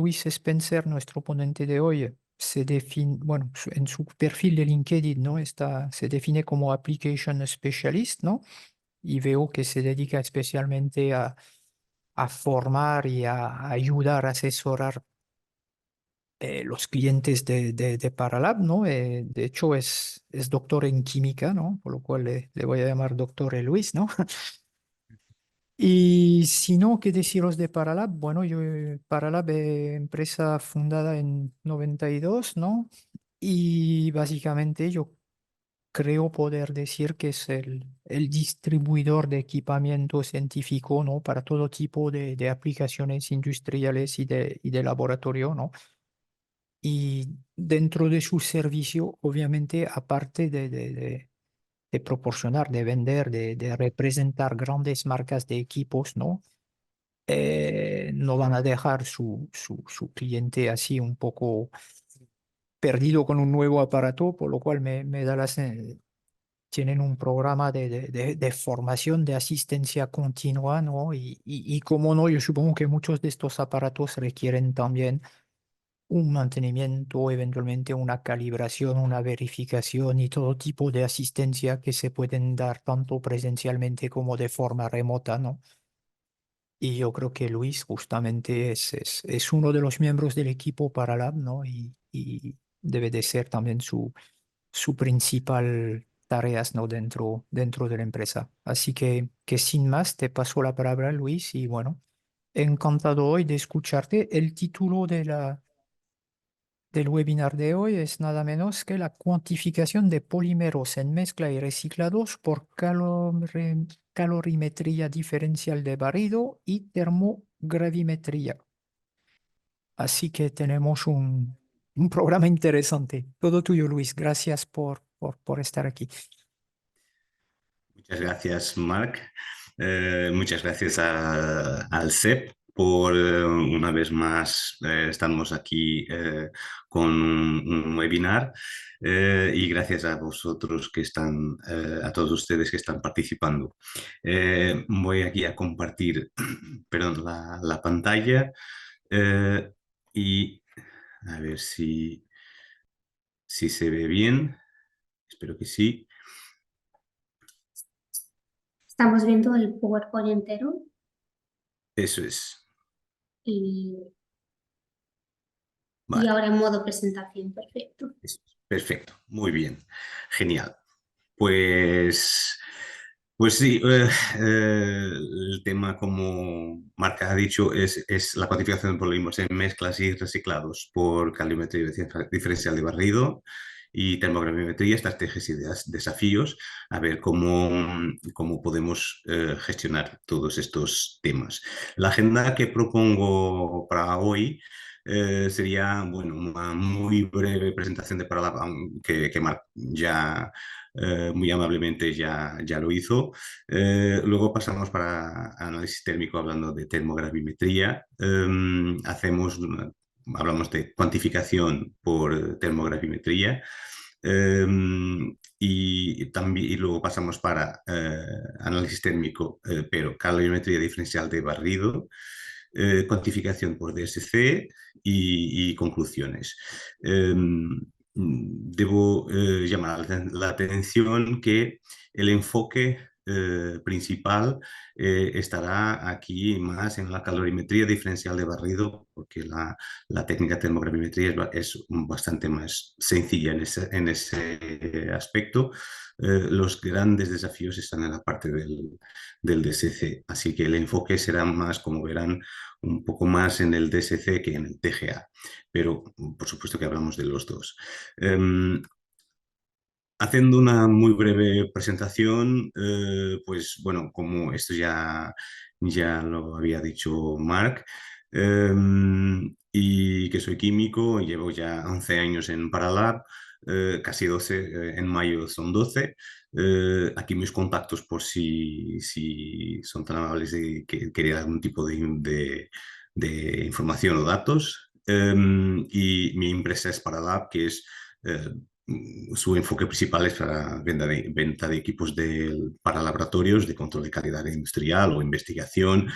Luis Spencer, nuestro ponente de hoy, se define, bueno, en su perfil de LinkedIn, ¿no? Se define como Application Specialist, ¿no? Y veo que se dedica especialmente a formar y a ayudar, a asesorar los clientes de Paralab, ¿no? De hecho, es doctor en química, ¿no? Por lo cual le voy a llamar doctor Luis, ¿no? Y si no, ¿qué deciros de Paralab? Bueno, Paralab es empresa fundada en 92, ¿no? Y básicamente yo creo poder decir que es el distribuidor de equipamiento científico, ¿no? Para todo tipo de aplicaciones industriales y de laboratorio, ¿no? Y dentro de su servicio, obviamente, aparte de proporcionar, de vender, de representar grandes marcas de equipos, ¿no? No van a dejar su cliente así un poco perdido con un nuevo aparato, por lo cual me da tienen un programa de formación, de asistencia continua, ¿no? Y como no, yo supongo que muchos de estos aparatos requieren también un mantenimiento, eventualmente una calibración, una verificación y todo tipo de asistencia que se pueden dar tanto presencialmente como de forma remota, ¿no? Y yo creo que Luis justamente es uno de los miembros del equipo Paralab, ¿no? Y debe de ser también su principal tareas, ¿no? Dentro de la empresa. Así que sin más, te paso la palabra, Luis, y bueno, encantado hoy de escucharte. El título del webinar de hoy es nada menos que la cuantificación de polímeros en mezcla y reciclados por calorimetría diferencial de barrido y termogravimetría. Así que tenemos un programa interesante. Todo tuyo, Luis. Gracias por estar aquí. Muchas gracias, Marc. Muchas gracias al CEP por una vez más estamos aquí con un webinar y gracias a vosotros que están, a todos ustedes que están participando. Voy aquí a compartir, perdón, la pantalla y a ver si se ve bien. Espero que sí. Estamos viendo el PowerPoint entero Eso es. y Vale. ahora en modo presentación, perfecto. Perfecto, muy bien, genial. Pues, pues sí, el tema, como Marca ha dicho, es la cuantificación de polímeros en mezclas y reciclados por calorimetría diferencial de barrido y termogravimetría, estrategias y desafíos, a ver cómo podemos gestionar todos estos temas. La agenda que propongo para hoy sería, bueno, una muy breve presentación de Paralab, que Marc ya muy amablemente ya lo hizo. Luego pasamos para análisis térmico hablando de termogravimetría. Hablamos de cuantificación por termogravimetría. Y luego pasamos para análisis térmico, pero calorimetría diferencial de barrido, cuantificación por DSC y conclusiones. Debo llamar la atención que el enfoque principal estará aquí más en la calorimetría diferencial de barrido, porque la técnica de termogravimetría es bastante más sencilla en ese aspecto. Los grandes desafíos están en la parte del DSC, así que el enfoque será más, como verán, un poco más en el DSC que en el TGA, pero por supuesto que hablamos de los dos. Haciendo una muy breve presentación, pues bueno, como esto ya lo había dicho Marc, y que soy químico, llevo ya 11 años en Paralab, casi 12, en mayo son 12. Aquí mis contactos por si son tan amables de que querían algún tipo de información o datos. Y mi empresa es Paralab, que es su enfoque principal es para venta de equipos para laboratorios de control de calidad industrial o investigación.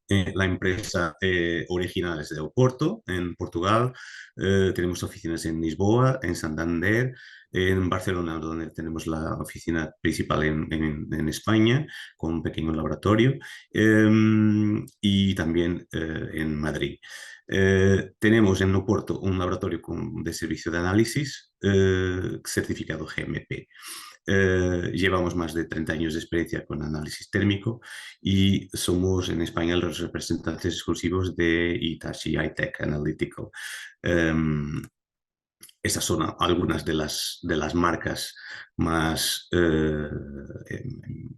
La empresa original es de Oporto, en Portugal. Tenemos oficinas en Lisboa, en Santander, en Barcelona, donde tenemos la oficina principal en España, con un pequeño laboratorio, y también en Madrid. Tenemos en Oporto un laboratorio de servicio de análisis certificado GMP. Llevamos más de 30 años de experiencia con análisis térmico y somos en España los representantes exclusivos de Hitachi High-Tech Analytical. Um, Estas son algunas de las marcas más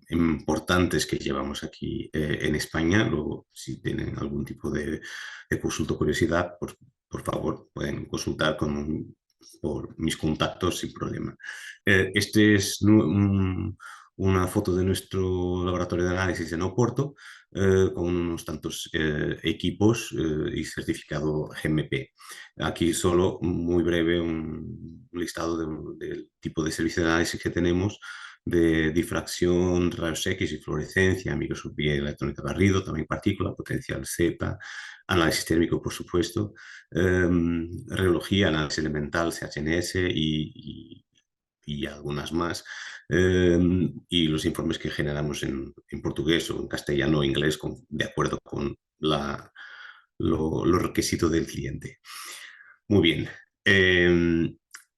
importantes que llevamos aquí en España. Luego, si tienen algún tipo de consulta o curiosidad, por favor, pueden consultar por mis contactos sin problema. Este es una foto de nuestro laboratorio de análisis en Oporto, con unos tantos equipos y certificado GMP. Aquí solo muy breve un listado del tipo de servicio de análisis que tenemos, de difracción, rayos X y fluorescencia, microscopía electrónica barrido, también partícula, potencial Z, análisis térmico, por supuesto, radiología, análisis elemental, CHNS y algunas más. Y los informes que generamos en portugués o en castellano o inglés de acuerdo con los requisitos del cliente. Muy bien.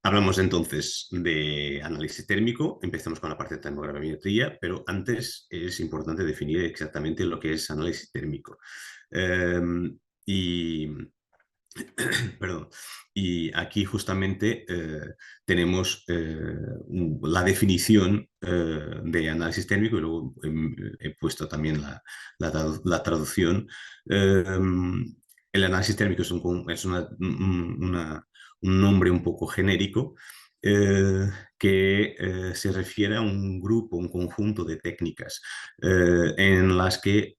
Hablamos entonces de análisis térmico. Empezamos con la parte de termogravimetría, pero antes es importante definir exactamente lo que es análisis térmico. Y Perdón. Y aquí justamente tenemos la definición de análisis térmico y luego he puesto también la traducción. El análisis térmico es un nombre un poco genérico eh, que se refiere a un grupo, un conjunto de técnicas en las que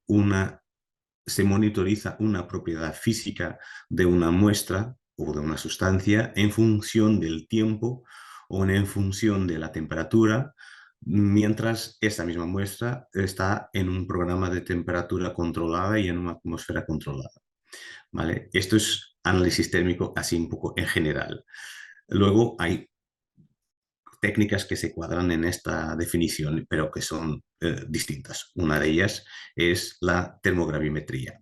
se monitoriza una propiedad física de una muestra o de una sustancia en función del tiempo o en función de la temperatura, mientras esta misma muestra está en un programa de temperatura controlada y en una atmósfera controlada. ¿Vale? Esto es análisis térmico así un poco en general. Luego hay técnicas que se cuadran en esta definición, pero que son distintas. Una de ellas es la termogravimetría.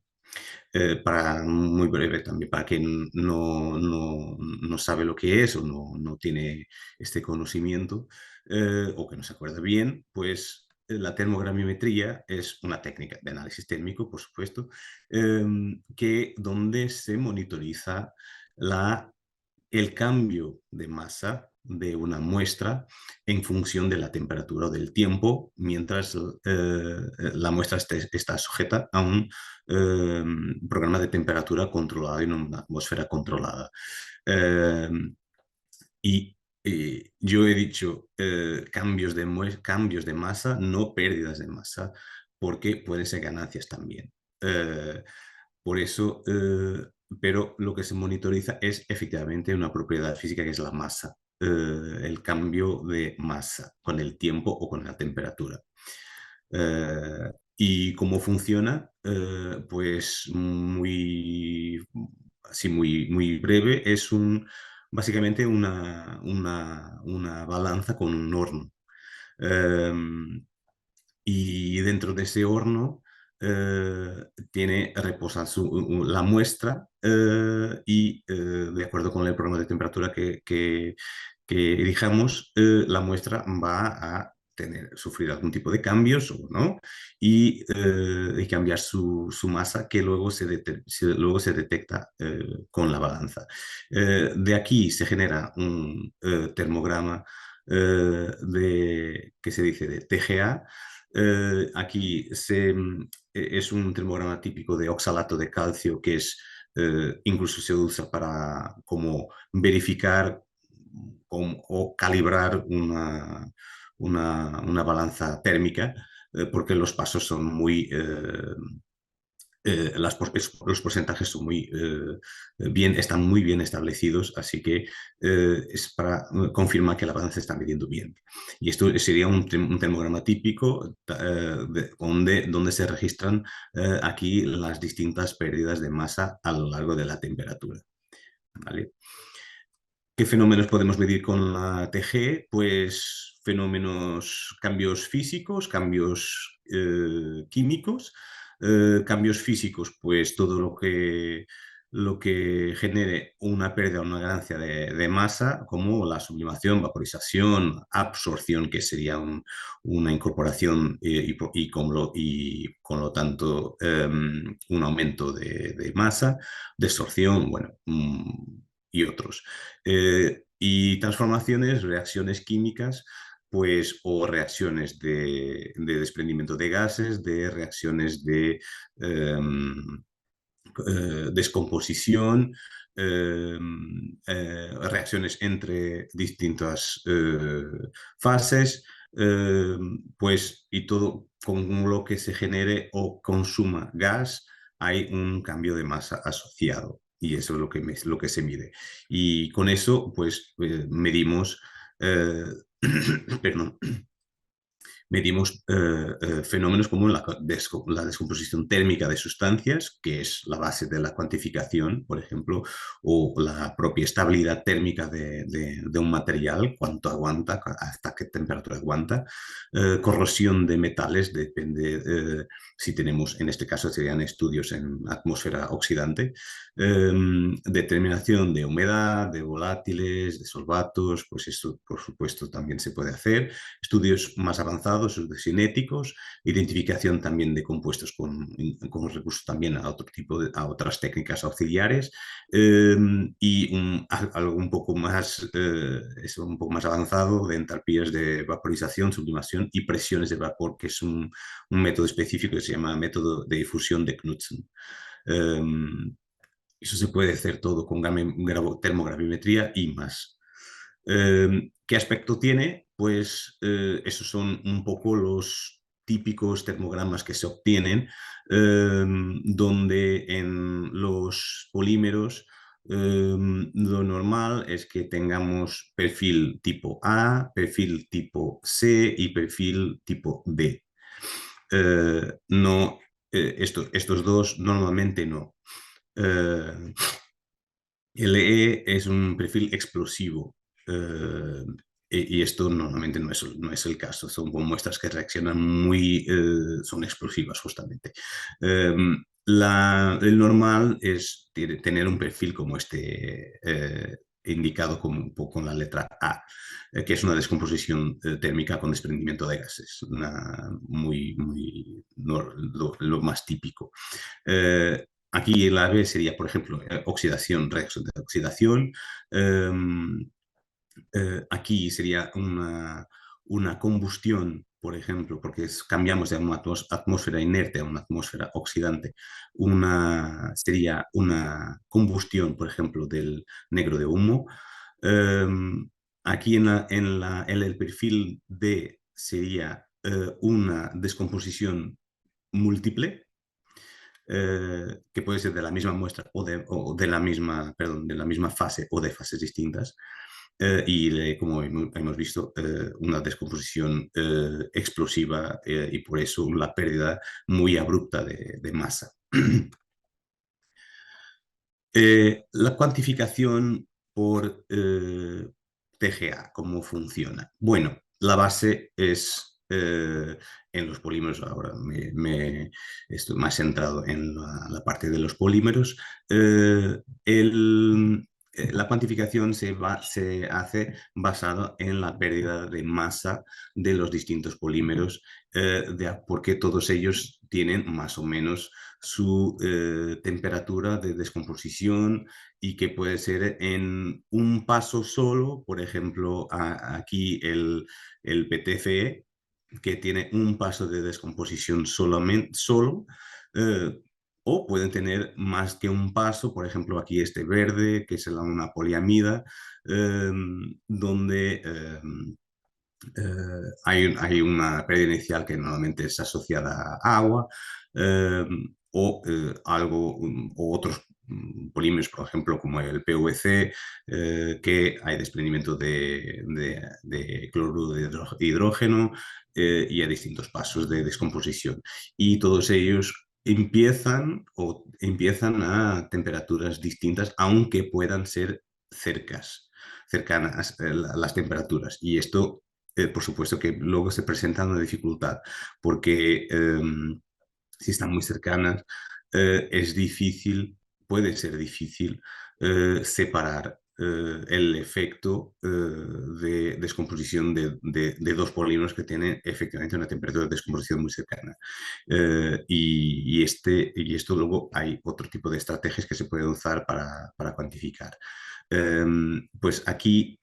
Para muy breve también, para quien no sabe lo que es o no tiene este conocimiento o que no se acuerda bien, pues la termogravimetría es una técnica de análisis térmico, por supuesto, donde se monitoriza el cambio de masa de una muestra en función de la temperatura o del tiempo, mientras la muestra está sujeta a un programa de temperatura controlado y en una atmósfera controlada. Eh, yo he dicho cambios de masa, no pérdidas de masa, porque pueden ser ganancias también. Por eso, pero lo que se monitoriza es efectivamente una propiedad física que es la masa, el cambio de masa con el tiempo o con la temperatura. ¿Y cómo funciona? Pues así muy breve, es básicamente una balanza con un horno. Y dentro de ese horno reposa la muestra y de acuerdo con el programa de temperatura que elijamos, la muestra va a sufrir algún tipo de cambios o no y cambiar su masa que luego luego se detecta con la balanza. De aquí se genera un termograma que se dice de TGA. Aquí es un termograma típico de oxalato de calcio que incluso se usa para como verificar o calibrar una balanza térmica porque los pasos son los porcentajes son están muy bien establecidos, así que es para confirmar que la balanza se está midiendo bien. Y esto sería un termograma típico donde se registran aquí las distintas pérdidas de masa a lo largo de la temperatura. ¿Vale? ¿Qué fenómenos podemos medir con la TG? Pues fenómenos, cambios físicos, cambios químicos. Cambios físicos, pues todo lo que genere una pérdida o una ganancia de masa, como la sublimación, vaporización, absorción, que sería una incorporación y con lo tanto un aumento de masa, desorción, bueno, y otros. Y transformaciones, reacciones químicas, pues, o reacciones de desprendimiento de gases, de reacciones de descomposición, reacciones entre distintas fases, pues, y todo con lo que se genere o consuma gas, hay un cambio de masa asociado. Y eso es lo que se mide. Y con eso, pues, medimos, perdón, medimos fenómenos como la descomposición térmica de sustancias, que es la base de la cuantificación, por ejemplo, o la propia estabilidad térmica de un material, cuánto aguanta, hasta qué temperatura aguanta, corrosión de metales, depende si tenemos, en este caso serían estudios en atmósfera oxidante, determinación de humedad, de volátiles, de solvatos, pues eso por supuesto también se puede hacer, estudios más avanzados, de cinéticos, identificación también de compuestos con recursos también a otro tipo a otras técnicas auxiliares, y algo un poco más avanzado de entalpías de vaporización, sublimación y presiones de vapor, que es un método específico que se llama método de difusión de Knudsen. Eso se puede hacer todo con termogravimetría y más. ¿Qué aspecto tiene? Pues esos son un poco los típicos termogramas que se obtienen, donde en los polímeros lo normal es que tengamos perfil tipo A, perfil tipo C y perfil tipo D. No, estos dos normalmente no. LE es un perfil explosivo, y esto normalmente no es el caso. Son muestras que reaccionan son explosivas justamente. El normal es tener un perfil como este, indicado con la letra A, que es una descomposición térmica con desprendimiento de gases, lo más típico. Aquí la B sería, por ejemplo, oxidación, reacción de oxidación. Eh, Aquí sería una combustión, por ejemplo, porque cambiamos de una atmósfera inerte a una atmósfera oxidante. Sería una combustión, por ejemplo, del negro de humo. Eh, Aquí el perfil D sería una descomposición múltiple, que puede ser de la misma muestra o de la misma, perdón, de la misma fase o de fases distintas. Como hemos visto, una descomposición explosiva, y por eso la pérdida muy abrupta de masa. La cuantificación por TGA, ¿cómo funciona? Bueno, la base es en los polímeros. Ahora estoy más centrado en la parte de los polímeros. La cuantificación se hace basada en la pérdida de masa de los distintos polímeros, porque todos ellos tienen más o menos su temperatura de descomposición, y que puede ser en un paso solo, por ejemplo, aquí el PTFE, que tiene un paso de descomposición solo, eh, o pueden tener más que un paso, por ejemplo, aquí este verde, que es una poliamida, donde hay una pérdida inicial que normalmente es asociada a agua, o otros polímeros, por ejemplo, como el PVC, que hay desprendimiento de cloruro de hidrógeno y a distintos pasos de descomposición. Y todos ellos empiezan a temperaturas distintas, aunque puedan ser cercanas las temperaturas. Y esto, por supuesto, que luego se presenta una dificultad, porque si están muy cercanas, es difícil, puede ser difícil separar el efecto de descomposición de dos polímeros que tienen efectivamente una temperatura de descomposición muy cercana. Y esto luego hay otro tipo de estrategias que se pueden usar para cuantificar. Pues aquí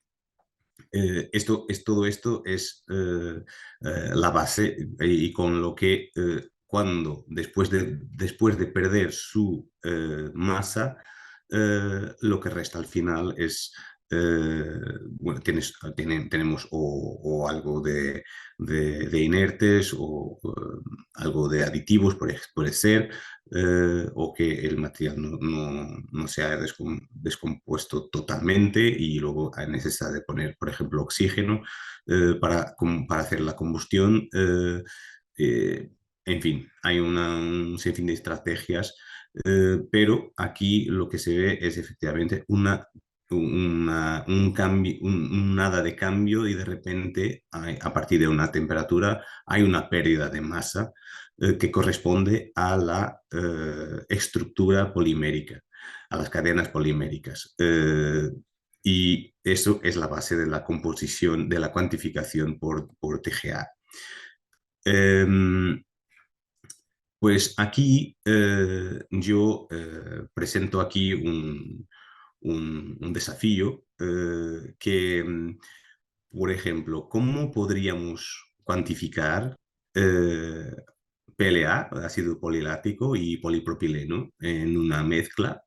todo esto es la base y con lo que cuando después de perder su masa, lo que resta al final es, bueno, tenemos o algo de inertes o algo de aditivos, puede ser, o que el material no se haya descompuesto totalmente y luego hay necesidad de poner, por ejemplo, oxígeno para hacer la combustión. Eh, en fin, hay un sinfín de estrategias, pero aquí lo que se ve es efectivamente un cambio, un nada de cambio y de repente a partir de una temperatura hay una pérdida de masa que corresponde a la estructura polimérica, a las cadenas poliméricas. Y eso es la base de la composición, de la cuantificación por TGA. Pues aquí yo presento aquí un desafío que, por ejemplo, ¿cómo podríamos cuantificar eh, PLA, ácido polilático y polipropileno en una mezcla,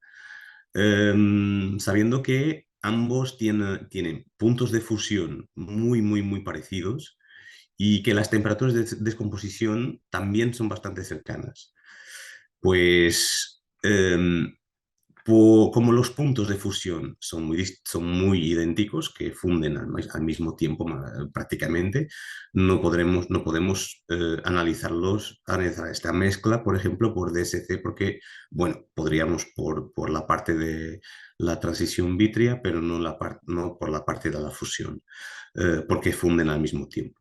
sabiendo que ambos tienen puntos de fusión muy parecidos y que las temperaturas de descomposición también son bastante cercanas? Pues como los puntos de fusión son muy idénticos, que funden al mismo tiempo prácticamente, no podemos analizar esta mezcla, por ejemplo, por DSC, porque, bueno, podríamos por la parte de la transición vítrea, pero no por la parte de la fusión, porque funden al mismo tiempo.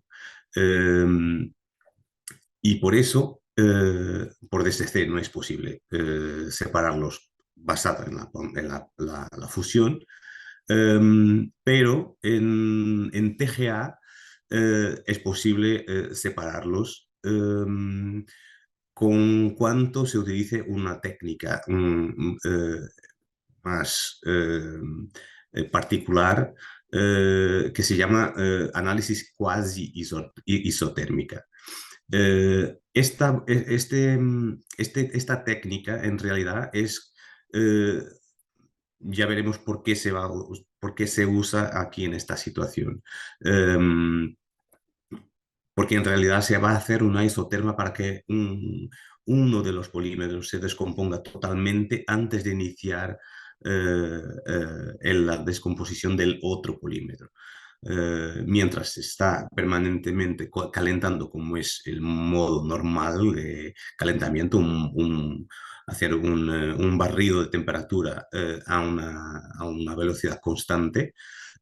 Y por eso, por DSC no es posible separarlos basado en la fusión, pero en TGA es posible separarlos con cuanto se utilice una técnica más particular que se llama análisis cuasi isotérmica. Esta técnica en realidad ya veremos por qué se usa aquí en esta situación. Porque en realidad se va a hacer una isoterma para que uno de los polímeros se descomponga totalmente antes de iniciar la descomposición del otro polímero. Mientras se está permanentemente calentando, como es el modo normal de calentamiento, hacer un barrido de temperatura a una velocidad constante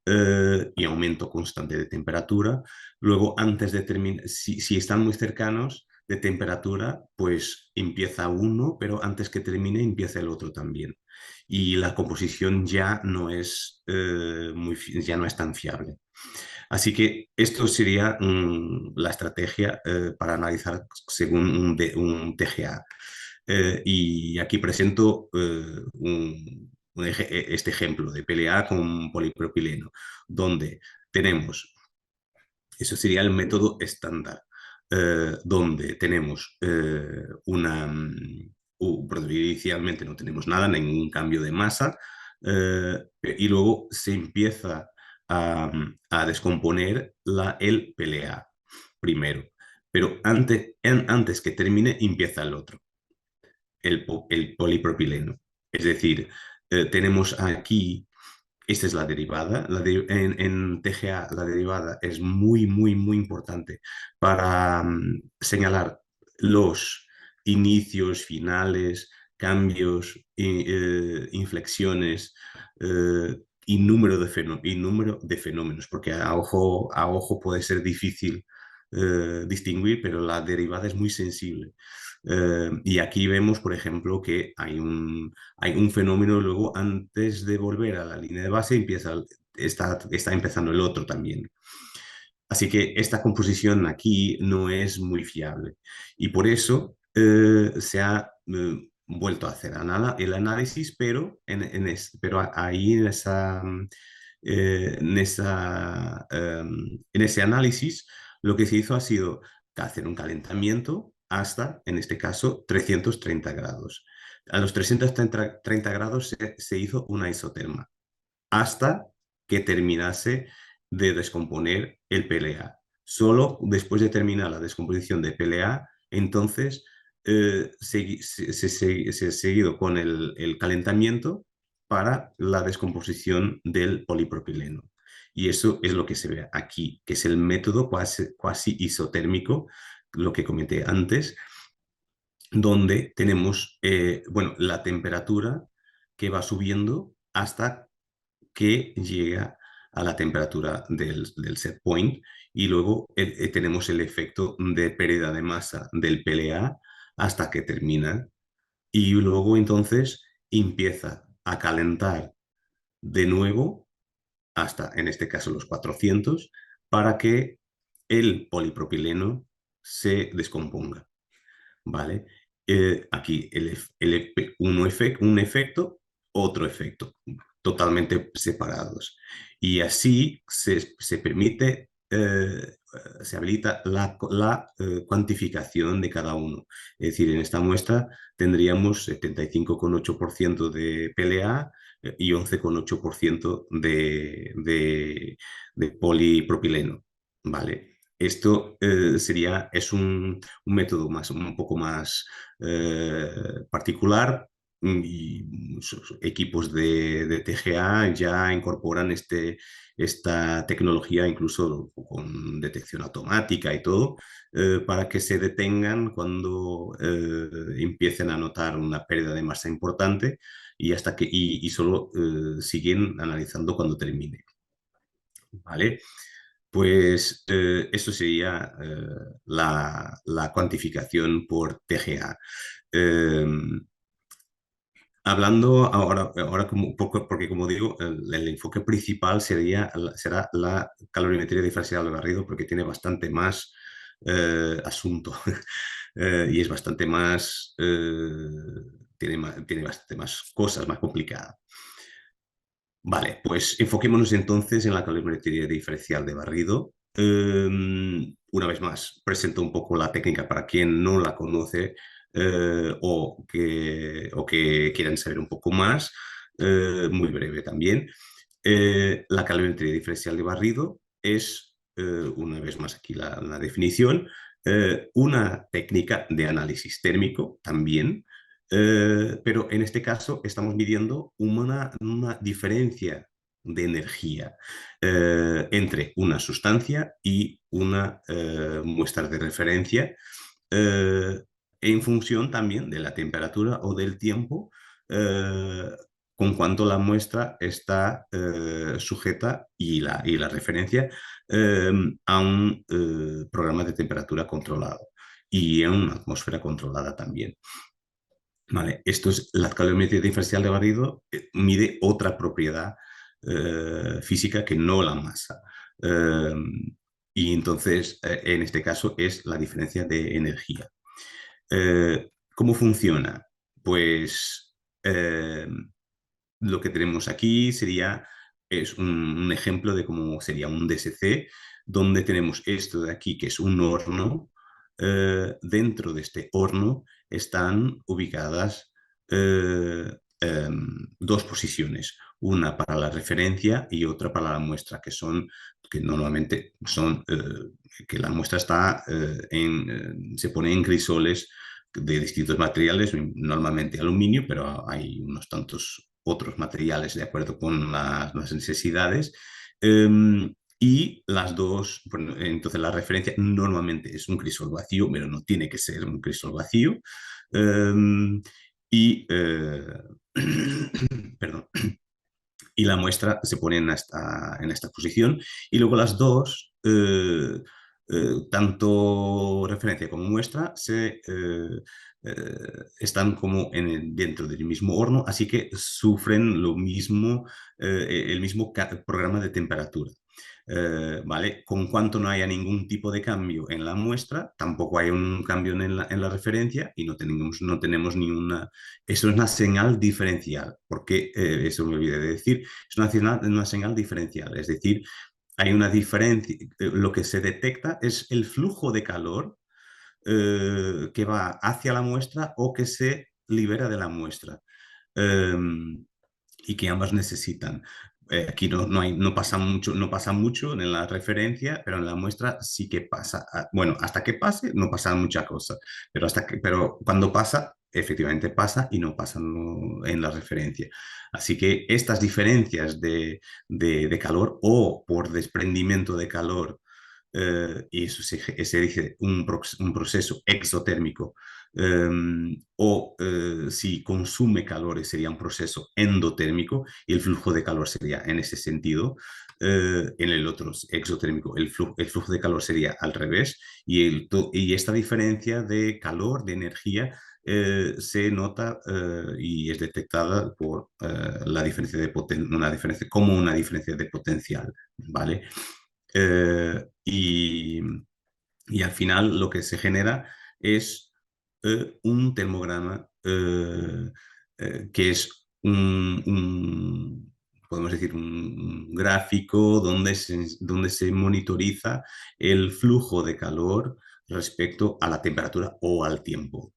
y aumento constante de temperatura. Luego, antes de terminar, si están muy cercanos de temperatura, pues empieza uno, pero antes que termine empieza el otro también. Y la composición ya no es tan fiable. Así que esto sería la estrategia para analizar según un TGA. Y aquí presento este ejemplo de PLA con polipropileno, donde tenemos, eso sería el método estándar, donde tenemos inicialmente no tenemos nada, ningún cambio de masa, y luego se empieza a descomponer el PLA primero, pero antes que termine empieza el otro. el polipropileno. Es decir, tenemos aquí, esta es la derivada, en TGA la derivada es muy, muy, muy importante para señalar los inicios, finales, cambios, inflexiones y número de fenómenos, porque a ojo puede ser difícil distinguir, pero la derivada es muy sensible. Y aquí vemos, por ejemplo, que hay un fenómeno, luego antes de volver a la línea de base está empezando el otro también. Así que esta composición aquí no es muy fiable y por eso se ha vuelto a hacer el análisis, pero, pero ahí en ese análisis lo que se hizo ha sido hacer un calentamiento hasta, en este caso, 330 grados. A los 330 grados se hizo una isoterma hasta que terminase de descomponer el PLA. Solo después de terminar la descomposición de PLA, entonces se ha seguido con el calentamiento para la descomposición del polipropileno. Y eso es lo que se ve aquí, que es el método cuasi isotérmico, lo que comenté antes, donde tenemos bueno, la temperatura que va subiendo hasta que llega a la temperatura del set point y luego tenemos el efecto de pérdida de masa del PLA hasta que termina y luego entonces empieza a calentar de nuevo hasta, en este caso, los 400 para que el polipropileno se descomponga, ¿vale? Aquí un efecto, otro efecto, totalmente separados. Y así se permite, se habilita la cuantificación de cada uno. Es decir, en esta muestra tendríamos 75,8% de PLA y 11,8% de polipropileno, ¿vale? Esto es un método un poco más particular y equipos de TGA ya incorporan esta tecnología incluso con detección automática y todo para que se detengan cuando empiecen a notar una pérdida de masa importante y, hasta que, y solo siguen analizando cuando termine. ¿Vale? Pues eso sería la cuantificación por TGA. Eh, Hablando ahora porque como digo, el enfoque principal será la calorimetría diferencial de barrido porque tiene bastante más asunto y es bastante más, tiene bastante más cosas, más complicadas. Vale, pues enfoquémonos entonces en la calorimetría diferencial de barrido. Una vez más, presento un poco la técnica para quien no la conoce o que quieran saber un poco más, muy breve también. La calorimetría diferencial de barrido es, una vez más aquí la definición, una técnica de análisis térmico también, pero en este caso estamos midiendo una diferencia de energía entre una sustancia y una muestra de referencia en función también de la temperatura o del tiempo con cuanto la muestra está sujeta y la referencia a un programa de temperatura controlado y a una atmósfera controlada también. Vale, esto es la calorimetría diferencial de barrido, mide otra propiedad física que no la masa. Y entonces, en este caso, es la diferencia de energía. ¿Cómo funciona? Pues lo que tenemos aquí es un ejemplo de cómo sería un DSC, donde tenemos esto de aquí, que es un horno. Dentro de este horno están ubicadas dos posiciones, una para la referencia y otra para la muestra, que normalmente son, que la muestra está se pone en crisoles de distintos materiales, normalmente aluminio, pero hay unos tantos otros materiales de acuerdo con las necesidades. Y las dos, bueno, entonces la referencia normalmente es un crisol vacío, pero no tiene que ser un crisol vacío. Um, y, perdón, y la muestra se pone en esta posición y luego las dos, tanto referencia como muestra, están como dentro del mismo horno, así que sufren lo mismo, el mismo programa de temperatura. ¿Vale? Con cuanto no haya ningún tipo de cambio en la muestra, tampoco hay un cambio en la referencia y no tenemos ninguna... Eso es una señal diferencial, porque eso me olvidé de decir, es una señal diferencial, es decir, hay una diferencia, lo que se detecta es el flujo de calor que va hacia la muestra o que se libera de la muestra. Y que ambas necesitan. Aquí no pasa mucho, no pasa mucho en la referencia, pero en la muestra sí que pasa. Bueno, hasta que pase no pasa mucha cosa, pero cuando pasa, efectivamente pasa y no pasa en la referencia. Así que estas diferencias de calor o por desprendimiento de calor, y eso se dice un proceso exotérmico, o si consume calores sería un proceso endotérmico y el flujo de calor sería en ese sentido. En el otro exotérmico el flujo de calor sería al revés y esta diferencia de calor, de energía, se nota y es detectada por la diferencia de una diferencia, como una diferencia de potencial, ¿vale? Y al final lo que se genera es un termograma que es podemos decir, un gráfico donde se monitoriza el flujo de calor respecto a la temperatura o al tiempo.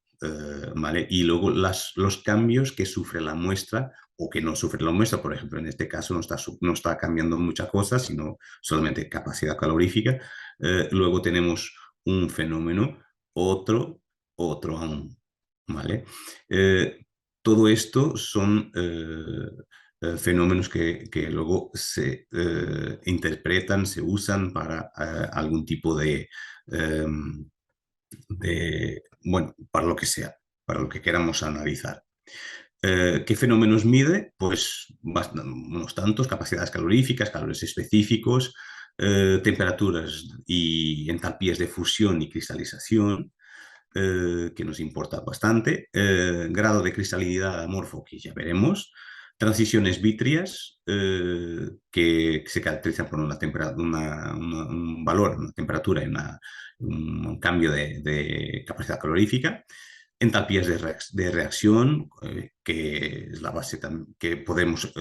¿Vale? Y luego los cambios que sufre la muestra o que no sufre la muestra, por ejemplo, en este caso no está cambiando muchas cosas, sino solamente capacidad calorífica. Luego tenemos un fenómeno, otro aún, ¿vale? Todo esto son fenómenos que luego se interpretan, se usan para algún tipo bueno, para lo que sea, para lo que queramos analizar. ¿Qué fenómenos mide? Pues unos tantos, capacidades caloríficas, calores específicos, temperaturas y entalpías de fusión y cristalización, que nos importa bastante, grado de cristalinidad amorfo, que ya veremos, transiciones vítreas, que se caracterizan por un valor, una temperatura y un cambio de capacidad calorífica, entalpías de reacción, que es la base que podemos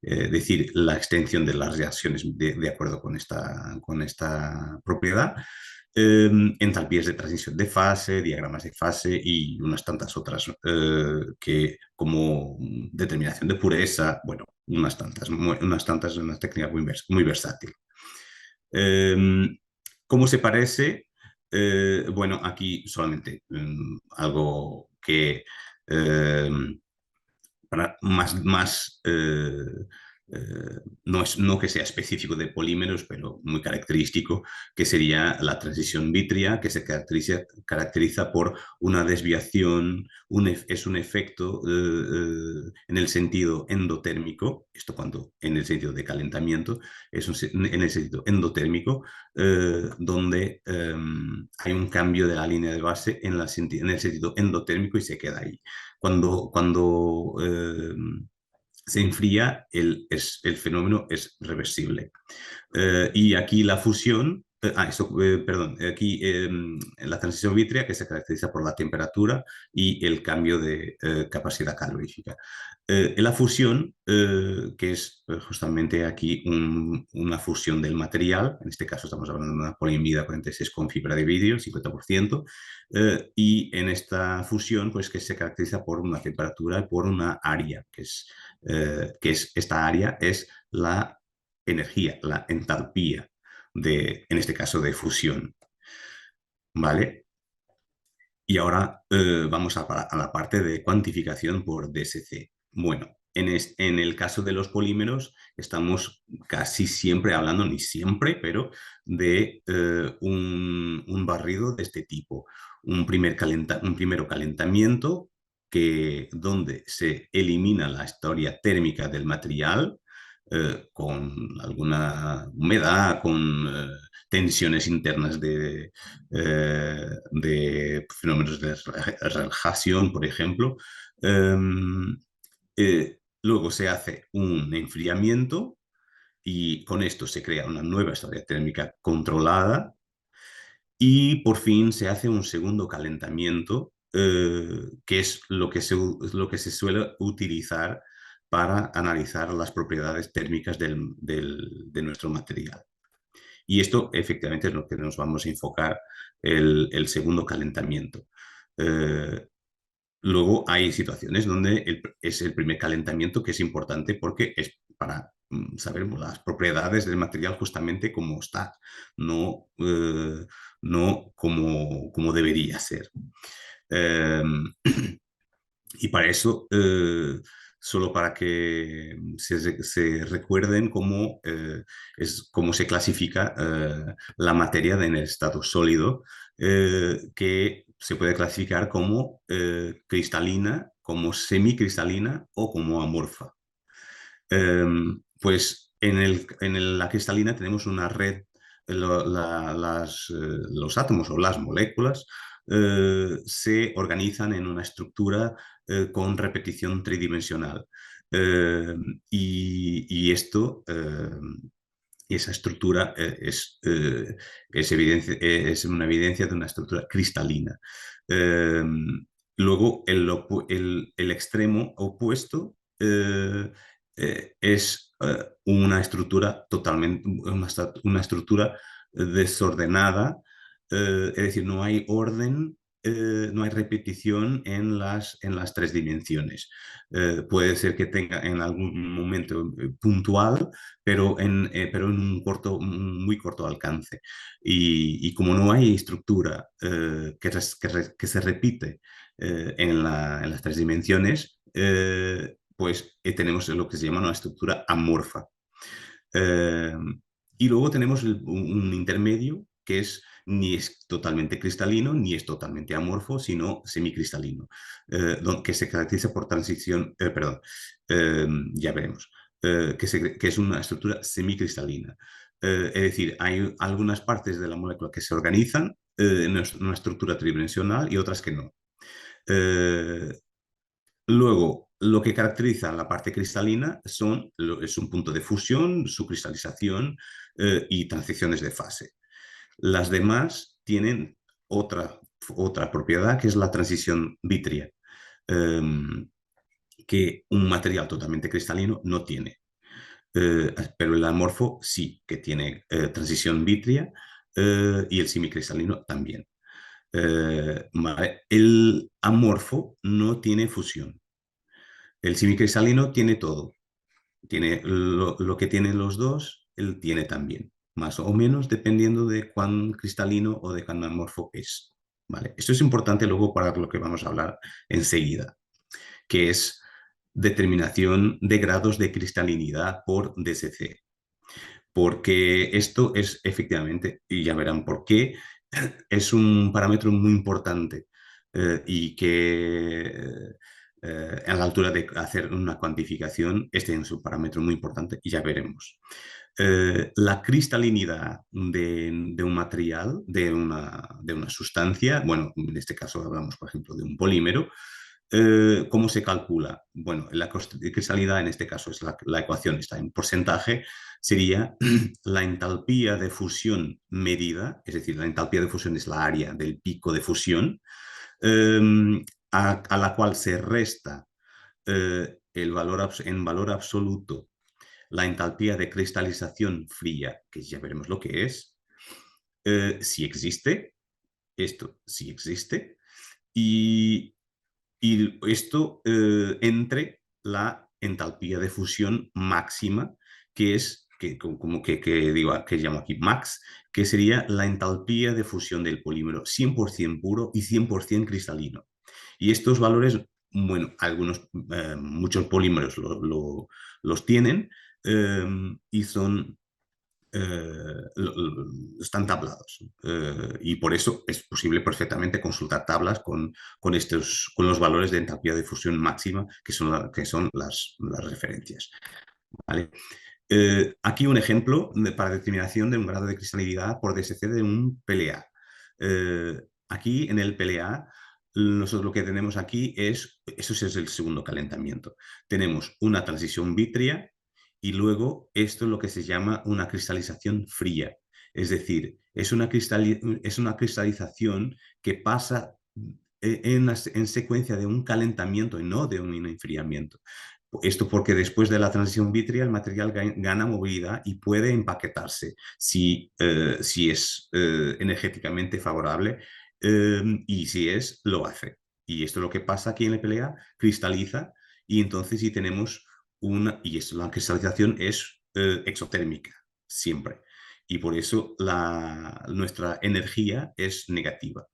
decir la extensión de las reacciones de acuerdo con esta propiedad, entalpías de transición de fase, diagramas de fase y unas tantas otras que como determinación de pureza, bueno, unas tantas, una técnica muy versátil. ¿Cómo se parece? Bueno, aquí solamente algo que para no que sea específico de polímeros, pero muy característico, que sería la transición vítrea, que se caracteriza por una desviación, es un efecto en el sentido endotérmico, esto cuando en el sentido de calentamiento, en el sentido endotérmico, donde hay un cambio de la línea de base en el sentido endotérmico y se queda ahí. Cuando se enfría, el fenómeno es reversible. Y aquí la fusión, perdón, aquí la transición vítrea que se caracteriza por la temperatura y el cambio de capacidad calorífica. La fusión, que es justamente aquí una fusión del material, en este caso estamos hablando de una poliimida 46 con fibra de vidrio, 50%, y en esta fusión, pues que se caracteriza por una temperatura y por una área, que es esta área es la energía, la entalpía, en este caso de fusión. ¿Vale? Y ahora vamos a la parte de cuantificación por DSC. Bueno, en el caso de los polímeros estamos casi siempre hablando, ni siempre, pero de un barrido de este tipo. Un primero calentamiento donde se elimina la historia térmica del material con alguna humedad, con tensiones internas de fenómenos de relajación, por ejemplo. Luego se hace un enfriamiento y con esto se crea una nueva historia térmica controlada y por fin se hace un segundo calentamiento, que es lo que se suele utilizar para analizar las propiedades térmicas de nuestro material. Y esto efectivamente es lo que nos vamos a enfocar el segundo calentamiento. Eh, Luego hay situaciones donde es el primer calentamiento que es importante porque es para saber las propiedades del material justamente como está, no, no como debería ser. Eh, y para eso, solo para que se recuerden cómo se clasifica la materia en el estado sólido, que se puede clasificar como cristalina, como semicristalina o como amorfa. Pues la cristalina tenemos una red, los átomos o las moléculas se organizan en una estructura con repetición tridimensional. Eh, esa estructura es una evidencia de una estructura cristalina. Eh, Luego, el extremo opuesto es una estructura totalmente, una estructura desordenada, es decir, no hay orden, no hay repetición en las tres dimensiones. Puede ser que tenga en algún momento puntual, pero en un muy corto alcance. Y como no hay estructura que se repite en las tres dimensiones, pues tenemos lo que se llama una estructura amorfa. Eh, y luego tenemos un intermedio que ni es totalmente cristalino ni es totalmente amorfo, sino semicristalino, que se caracteriza por transición, perdón, ya veremos, que es una estructura semicristalina. Es decir, hay algunas partes de la molécula que se organizan en una estructura tridimensional y otras que no. Eh, Luego, lo que caracteriza la parte cristalina es un punto de fusión, su cristalización y transiciones de fase. Las demás tienen otra propiedad que es la transición vitrea, que un material totalmente cristalino no tiene. Pero el amorfo sí que tiene transición vitrea y el semicristalino también. Vale. El amorfo no tiene fusión. El semicristalino tiene todo. Tiene lo que tienen los dos, él tiene también. Más o menos dependiendo de cuán cristalino o de cuán amorfo es. ¿Vale? Esto es importante luego para lo que vamos a hablar enseguida, que es determinación de grados de cristalinidad por DSC. Porque esto es efectivamente, y ya verán por qué, es un parámetro muy importante y que a la altura de hacer una cuantificación, este es un parámetro muy importante y ya veremos. La cristalinidad de un material, de una sustancia, bueno, en este caso hablamos, por ejemplo, de un polímero, ¿cómo se calcula? Bueno, la cristalinidad en este caso es la ecuación, está en porcentaje, sería la entalpía de fusión medida, es decir, la entalpía de fusión es la área del pico de fusión, a la cual se resta en valor absoluto la entalpía de cristalización fría, que ya veremos lo que es, si existe, esto sí existe, y, y esto entre la entalpía de fusión máxima, que es que llamo aquí max, que sería la entalpía de fusión del polímero 100% puro y 100% cristalino. Y estos valores, bueno, muchos polímeros los tienen y son están tablados. Y por eso es posible perfectamente consultar tablas con los valores de entalpía de fusión máxima, que son las referencias. ¿Vale? Aquí un ejemplo para determinación de un grado de cristalinidad por DSC de un PLA. Aquí en el PLA, nosotros lo que tenemos aquí eso es el segundo calentamiento. Tenemos una transición vítrea y luego esto es lo que se llama una cristalización fría. Es decir, es una cristalización que pasa en secuencia de un calentamiento y no de un enfriamiento. Esto porque después de la transición vítrea el material gana movilidad y puede empaquetarse si es energéticamente favorable y si lo hace. Y esto es lo que pasa aquí en el PLA, cristaliza y entonces si tenemos la cristalización es exotérmica, siempre. Y por eso nuestra energía es negativa.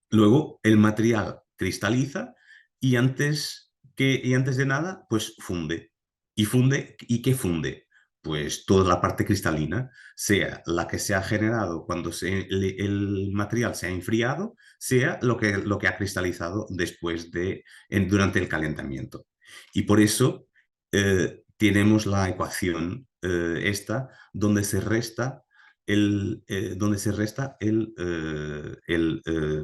Luego el material cristaliza y antes de nada, pues funde. ¿Y qué funde? Pues toda la parte cristalina, sea la que se ha generado cuando el material se ha enfriado, sea lo que ha cristalizado durante el calentamiento. Y por eso tenemos la ecuación esta, donde se resta el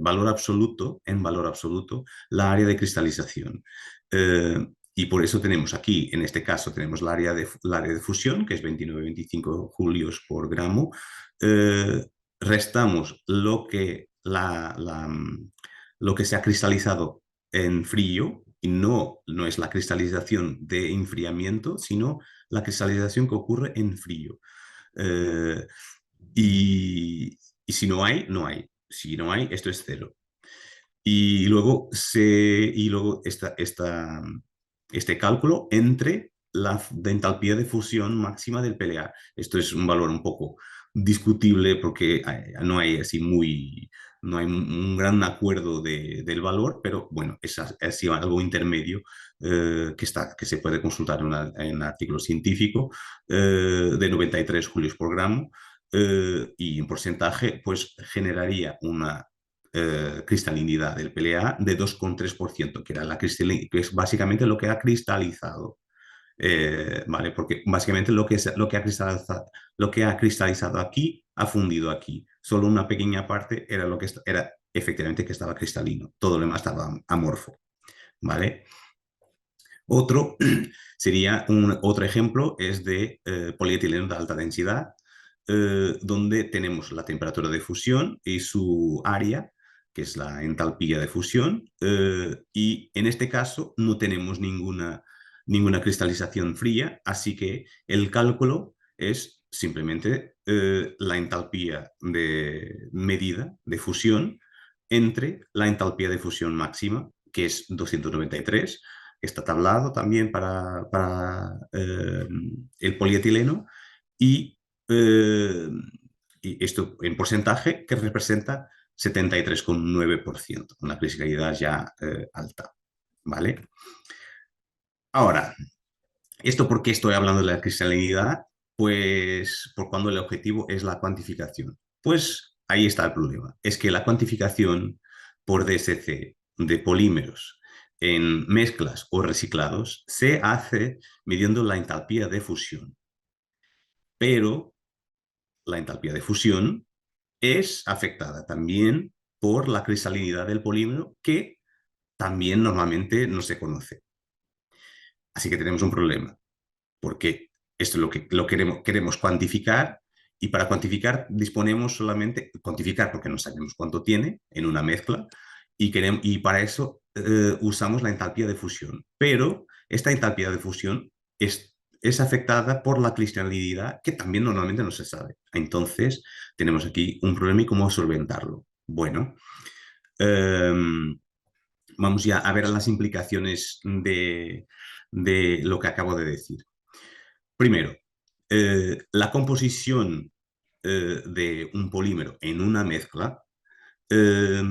valor absoluto, en valor absoluto, la área de cristalización. Y por eso tenemos aquí, en este caso, tenemos el área de fusión, que es 29,25 julios por gramo. Restamos lo que se ha cristalizado en frío, y no es la cristalización de enfriamiento, sino la cristalización que ocurre en frío. Y si no hay, no hay. Si no hay, esto es cero. Y luego, este cálculo entre la entalpía de fusión máxima del PLA. Esto es un valor un poco discutible porque no hay un gran acuerdo del valor, pero bueno, es así algo intermedio que se puede consultar en un artículo científico de 93 julios por gramo y en porcentaje pues generaría una cristalinidad del PLA de 2,3%, que es básicamente lo que ha cristalizado. ¿Vale? Porque básicamente lo que ha cristalizado aquí ha fundido aquí. Solo una pequeña parte era lo que era efectivamente que estaba cristalino. Todo lo demás estaba amorfo. ¿Vale? Otro otro ejemplo es de polietileno de alta densidad, donde tenemos la temperatura de fusión y su área, que es la entalpía de fusión, y en este caso no tenemos ninguna cristalización fría, así que el cálculo es simplemente la entalpía medida de fusión entre la entalpía de fusión máxima, que es 293, está tablado también para el polietileno, y, esto en porcentaje que representa 73,9%, una cristalicidad ya alta. ¿Vale? Ahora, ¿esto por qué estoy hablando de la cristalinidad? Pues por cuando el objetivo es la cuantificación. Pues ahí está el problema. Es que la cuantificación por DSC de polímeros en mezclas o reciclados se hace midiendo la entalpía de fusión. Pero la entalpía de fusión es afectada también por la cristalinidad del polímero, que también normalmente no se conoce. Así que tenemos un problema, porque esto es lo queremos cuantificar, y para cuantificar disponemos solamente, cuantificar porque no sabemos cuánto tiene en una mezcla, y para eso usamos la entalpía de fusión. Pero esta entalpía de fusión es afectada por la cristalinidad, que también normalmente no se sabe. Entonces tenemos aquí un problema y cómo solventarlo. Bueno, vamos ya a ver las implicaciones de lo que acabo de decir. Primero, La composición de un polímero en una mezcla, eh,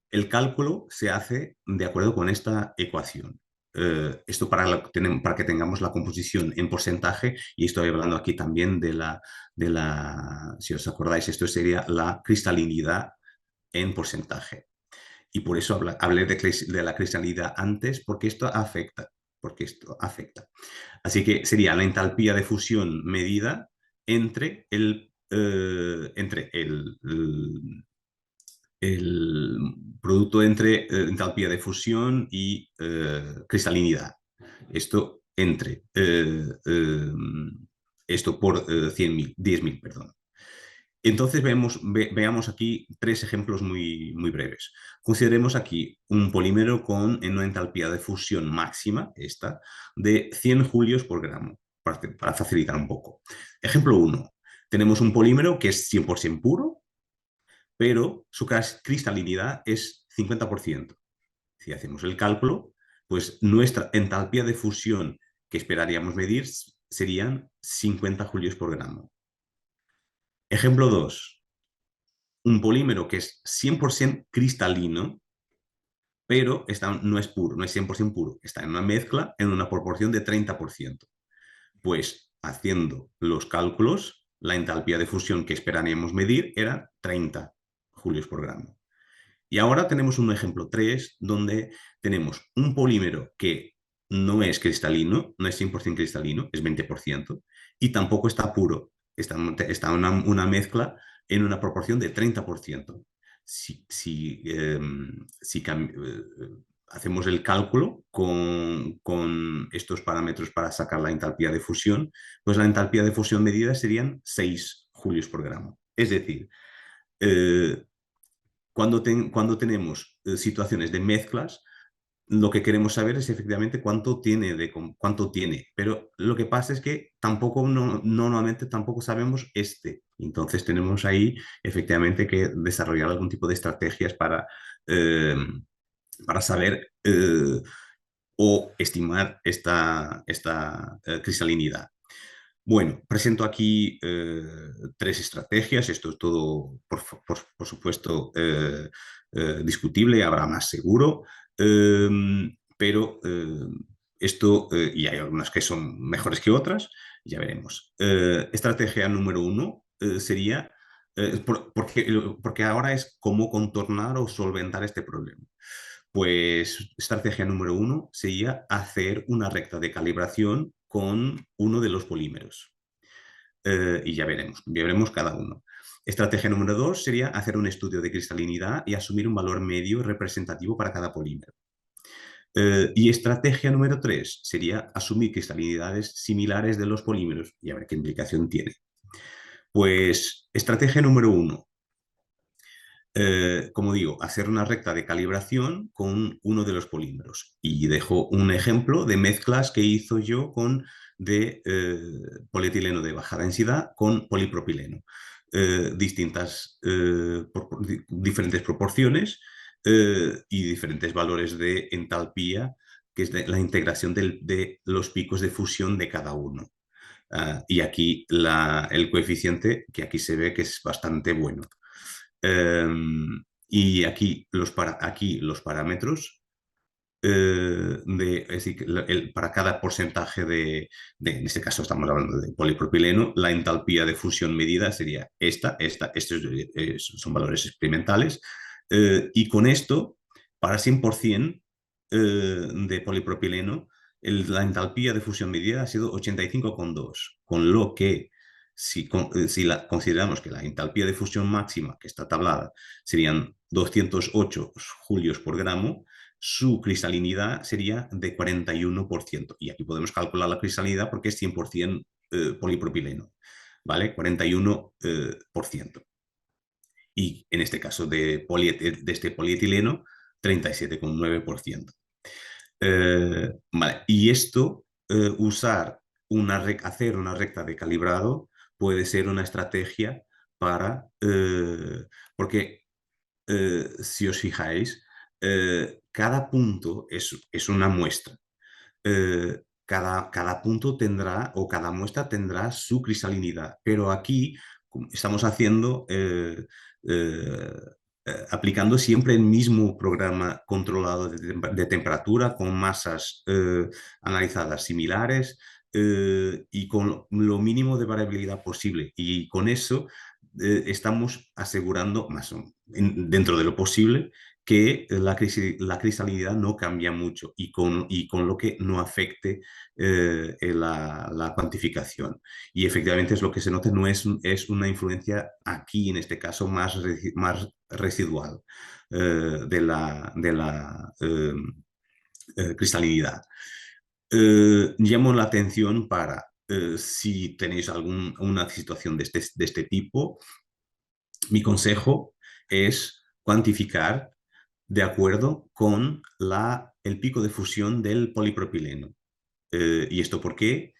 el cálculo se hace de acuerdo con esta ecuación. Esto para que tengamos la composición en porcentaje, y estoy hablando aquí también si os acordáis, esto sería la cristalinidad en porcentaje. Y por eso hablé de la cristalinidad antes, porque esto afecta. Así que sería la entalpía de fusión medida entre el producto entre entalpía de fusión y cristalinidad. Esto esto por 100.000, 10.000, perdón. Entonces veamos aquí tres ejemplos muy breves. Consideremos aquí un polímero con una entalpía de fusión máxima, esta, de 100 julios por gramo, para facilitar un poco. Ejemplo 1. Tenemos un polímero que es 100% puro, pero su cristalinidad es 50%. Si hacemos el cálculo, pues nuestra entalpía de fusión que esperaríamos medir serían 50 julios por gramo. Ejemplo 2. Un polímero que es 100% cristalino, pero no es puro, no es 100% puro. Está en una mezcla en una proporción de 30%. Pues haciendo los cálculos, la entalpía de fusión que esperaríamos medir era 30 julios por gramo. Y ahora tenemos un ejemplo 3, donde tenemos un polímero que no es cristalino, no es 100% cristalino, es 20%, y tampoco está puro, está una mezcla en una proporción de 30%. Si hacemos el cálculo con estos parámetros para sacar la entalpía de fusión, pues la entalpía de fusión medida serían 6 julios por gramo. Es decir, cuando tenemos situaciones de mezclas, lo que queremos saber es efectivamente cuánto tiene, pero lo que pasa es que normalmente tampoco sabemos este. Entonces tenemos ahí efectivamente que desarrollar algún tipo de estrategias para saber o estimar esta cristalinidad. Bueno, presento aquí 3 estrategias. Esto es todo, por supuesto, discutible, habrá más seguro, pero y hay algunas que son mejores que otras, ya veremos. Estrategia número 1 sería, porque ahora es cómo contornar o solventar este problema. Pues estrategia número 1 sería hacer una recta de calibración con uno de los polímeros. Y ya veremos cada uno. Estrategia número 2 sería hacer un estudio de cristalinidad y asumir un valor medio representativo para cada polímero. Y estrategia número 3 sería asumir cristalinidades similares de los polímeros y a ver qué implicación tiene. Pues estrategia número 1. Como digo, hacer una recta de calibración con uno de los polímeros. Y dejo un ejemplo de mezclas que hizo yo de polietileno de baja densidad con polipropileno. Diferentes proporciones y diferentes valores de entalpía, que es la integración de los picos de fusión de cada uno. Y aquí el coeficiente, que aquí se ve que es bastante bueno. Y aquí los parámetros es decir, para cada porcentaje en este caso estamos hablando de polipropileno, la entalpía de fusión medida sería estos son valores experimentales, y con esto, para 100% de polipropileno, la entalpía de fusión medida ha sido 85,2, con lo que si consideramos que la entalpía de fusión máxima, que está tablada, serían 208 julios por gramo, su cristalinidad sería de 41%. Y aquí podemos calcular la cristalinidad porque es 100% polipropileno, ¿vale? 41%. Y en este caso de este polietileno, 37,9%. Vale. Y esto, hacer una recta de calibrado puede ser una estrategia porque si os fijáis, cada punto es una muestra. cada punto tendrá o cada muestra tendrá su cristalinidad, pero aquí estamos haciendo, aplicando siempre el mismo programa controlado de temperatura con masas analizadas similares y con lo mínimo de variabilidad posible. Y con eso estamos asegurando, dentro de lo posible, que la cristalinidad no cambia mucho y con lo que no afecte la cuantificación. Y efectivamente es lo que se nota, no es una influencia aquí, en este caso, más residual de la cristalinidad. Llamo la atención para si tenéis una situación de este tipo, mi consejo es cuantificar de acuerdo con el pico de fusión del polipropileno. ¿Y esto por qué?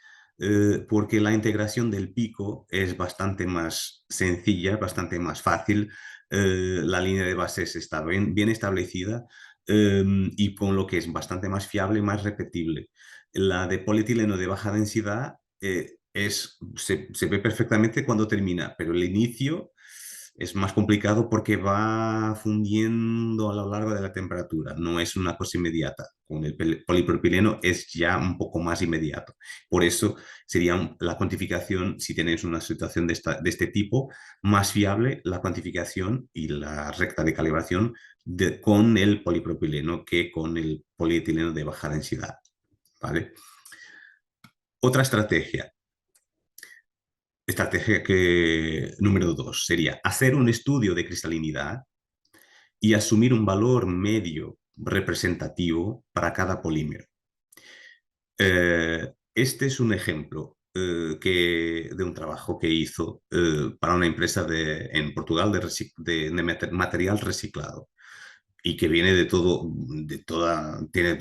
Porque la integración del pico es bastante más sencilla, bastante más fácil. La línea de bases está bien establecida y con lo que es bastante más fiable y más repetible. La de polietileno de baja densidad se ve perfectamente cuando termina, pero el inicio es más complicado porque va fundiendo a lo largo de la temperatura, no es una cosa inmediata. Con el polipropileno es ya un poco más inmediato. Por eso sería la cuantificación, si tenéis una situación de este tipo, más fiable la cuantificación y la recta de calibración con el polipropileno que con el polietileno de baja densidad. ¿Vale? Otra estrategia. Número 2 sería hacer un estudio de cristalinidad y asumir un valor medio representativo para cada polímero. Este es un ejemplo de un trabajo que hizo para una empresa en Portugal de material reciclado y que viene tiene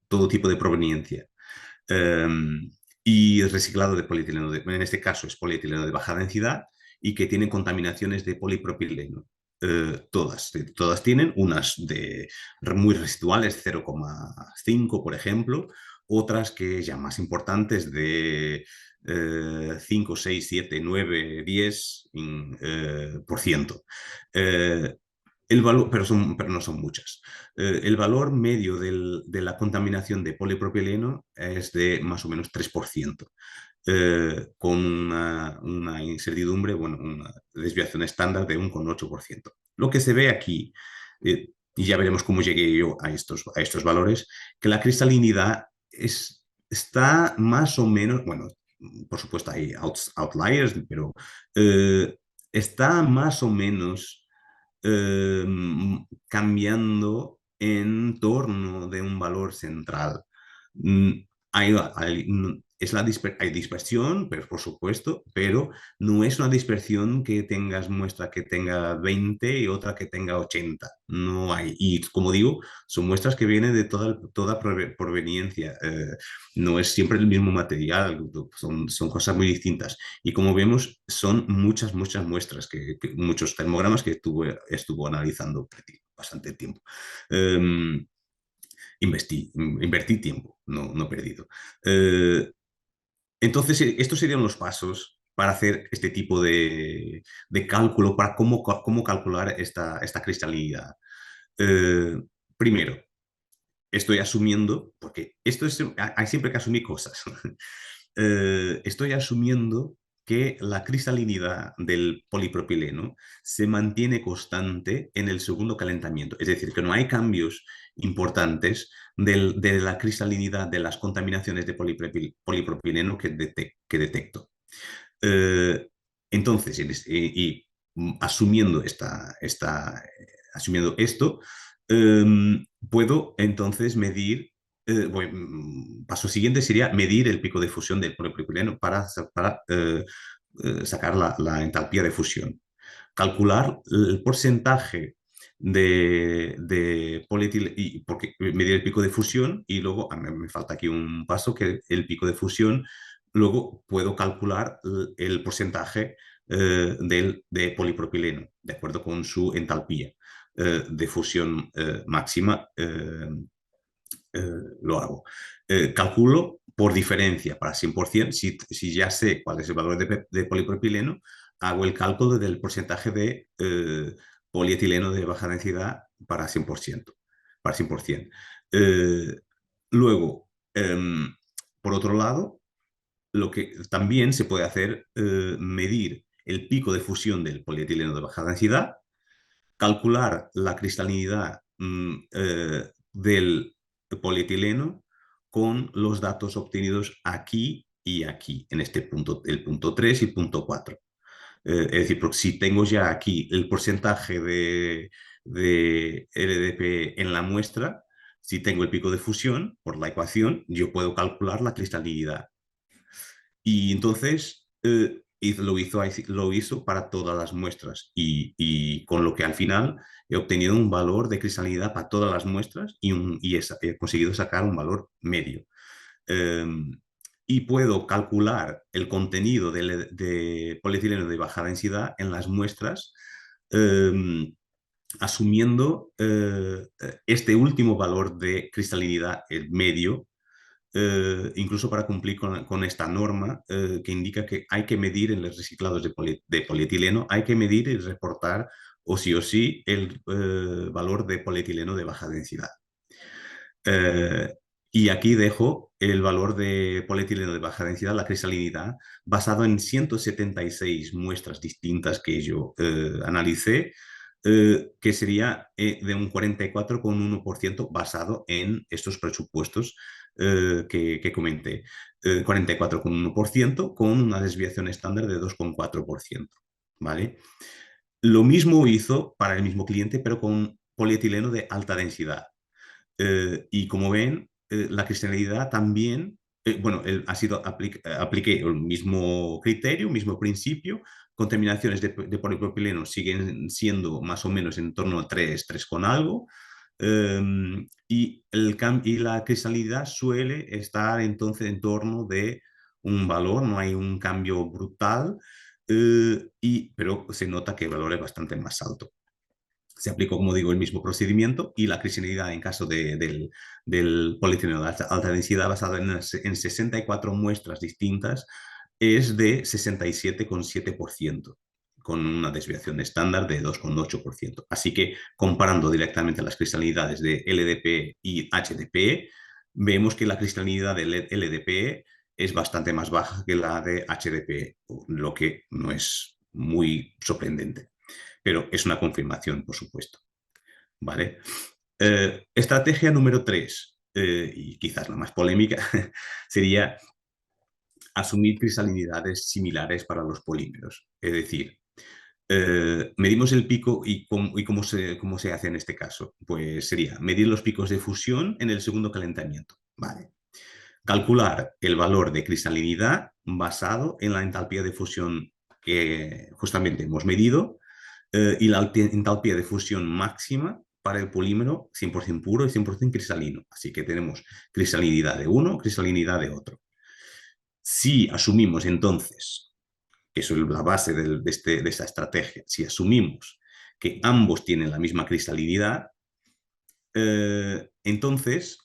todo tipo de proveniencia. Y reciclado de polietileno, en este caso es polietileno de baja densidad y que tiene contaminaciones de polipropileno. Todas tienen, unas muy residuales, 0,5 por ejemplo, otras que ya más importantes de 5, 6, 7, 9, 10%. El valor, pero no son muchas. El valor medio de la contaminación de polipropileno es de más o menos 3%, con una incertidumbre, bueno, una desviación estándar de 1,8%. Lo que se ve aquí, y ya veremos cómo llegué yo a estos valores, que la cristalinidad está más o menos, bueno, por supuesto hay outliers, pero está más o menos cambiando en torno de un valor central. Hay dispersión, pero, por supuesto, pero no es una dispersión que muestra que tenga 20 y otra que tenga 80. No hay. Y como digo, son muestras que vienen de toda proveniencia. No es siempre el mismo material, son cosas muy distintas. Y como vemos, son muchas muestras, muchos termogramas que estuvo analizando bastante tiempo. Invertí tiempo, no perdido. Entonces, estos serían los pasos para hacer este tipo de cálculo, para cómo calcular esta cristalinidad. Primero, estoy asumiendo, porque hay siempre que asumir cosas. Estoy asumiendo que la cristalinidad del polipropileno se mantiene constante en el segundo calentamiento. Es decir, que no hay cambios importantes de la cristalinidad de las contaminaciones de polipropileno que detecto. Entonces, asumiendo esto, puedo entonces medir. Paso siguiente sería medir el pico de fusión del polipropileno para sacar la entalpía de fusión. Calcular el porcentaje de polietileno, porque medir el pico de fusión y luego, me falta aquí un paso, que el pico de fusión, luego puedo calcular el porcentaje de polipropileno, de acuerdo con su entalpía de fusión máxima. Lo hago. Calculo por diferencia para 100%, si ya sé cuál es el valor de polipropileno, hago el cálculo del porcentaje de polietileno de baja densidad para 100%. Para 100%. Luego, por otro lado, lo que también se puede hacer, medir el pico de fusión del polietileno de baja densidad, calcular la cristalinidad del polietileno con los datos obtenidos aquí y aquí, en este punto, el punto 3 y el punto 4. Es decir, porque si tengo ya aquí el porcentaje de LDP en la muestra, si tengo el pico de fusión, por la ecuación, yo puedo calcular la cristalinidad. Y entonces lo hizo para todas las muestras y con lo que al final he obtenido un valor de cristalinidad para todas las muestras y he conseguido sacar un valor medio. Y puedo calcular el contenido de polietileno de baja densidad en las muestras asumiendo este último valor de cristalinidad, el medio, incluso para cumplir con esta norma que indica que hay que medir en los reciclados de polietileno, hay que medir y reportar o sí el valor de polietileno de baja densidad. Y aquí dejo el valor de polietileno de baja densidad, la cristalinidad, basado en 176 muestras distintas que yo analicé, que sería de un 44,1% basado en estos presupuestos que comenté. 44,1% con una desviación estándar de 2,4%. ¿Vale? Lo mismo hizo para el mismo cliente, pero con polietileno de alta densidad. Y como ven, la cristalinidad también, bueno, apliqué el mismo criterio, mismo principio, contaminaciones de polipropileno siguen siendo más o menos en torno a 3 con algo, y la cristalinidad suele estar entonces en torno de un valor, no hay un cambio brutal, pero se nota que el valor es bastante más alto. Se aplicó, como digo, el mismo procedimiento y la cristalinidad en caso del polietileno de alta densidad basada en 64 muestras distintas es de 67,7%, con una desviación estándar de 2,8%. Así que comparando directamente las cristalinidades de LDPE y HDPE, vemos que la cristalinidad de LDPE es bastante más baja que la de HDPE, lo que no es muy sorprendente. Pero es una confirmación, por supuesto. ¿Vale? Estrategia número 3, y quizás la más polémica, sería asumir cristalinidades similares para los polímeros. Es decir, medimos el pico y cómo se hace en este caso. Pues sería medir los picos de fusión en el segundo calentamiento. Vale. Calcular el valor de cristalinidad basado en la entalpía de fusión que justamente hemos medido y la entalpía de fusión máxima para el polímero 100% puro y 100% cristalino. Así que tenemos cristalinidad de uno, cristalinidad de otro. Si asumimos entonces, eso es la base de esta estrategia, si asumimos que ambos tienen la misma cristalinidad, entonces,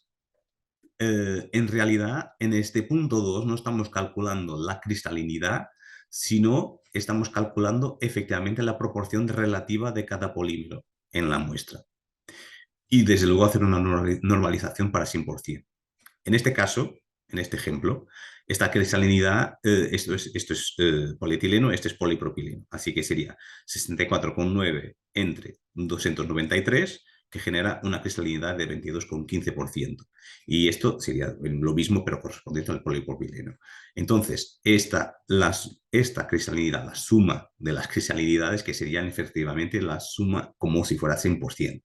en realidad, en este punto 2 no estamos calculando la cristalinidad, sino estamos calculando efectivamente la proporción relativa de cada polímero en la muestra. Y desde luego hacer una normalización para 100%. En este caso, en este ejemplo, esta cristalinidad, esto es polietileno, este es polipropileno. Así que sería 64,9 entre 293, que genera una cristalinidad de 22,15%. Y esto sería lo mismo, pero correspondiente al polipropileno. Entonces, esta cristalinidad, la suma de las cristalinidades, que serían efectivamente la suma como si fuera 100%,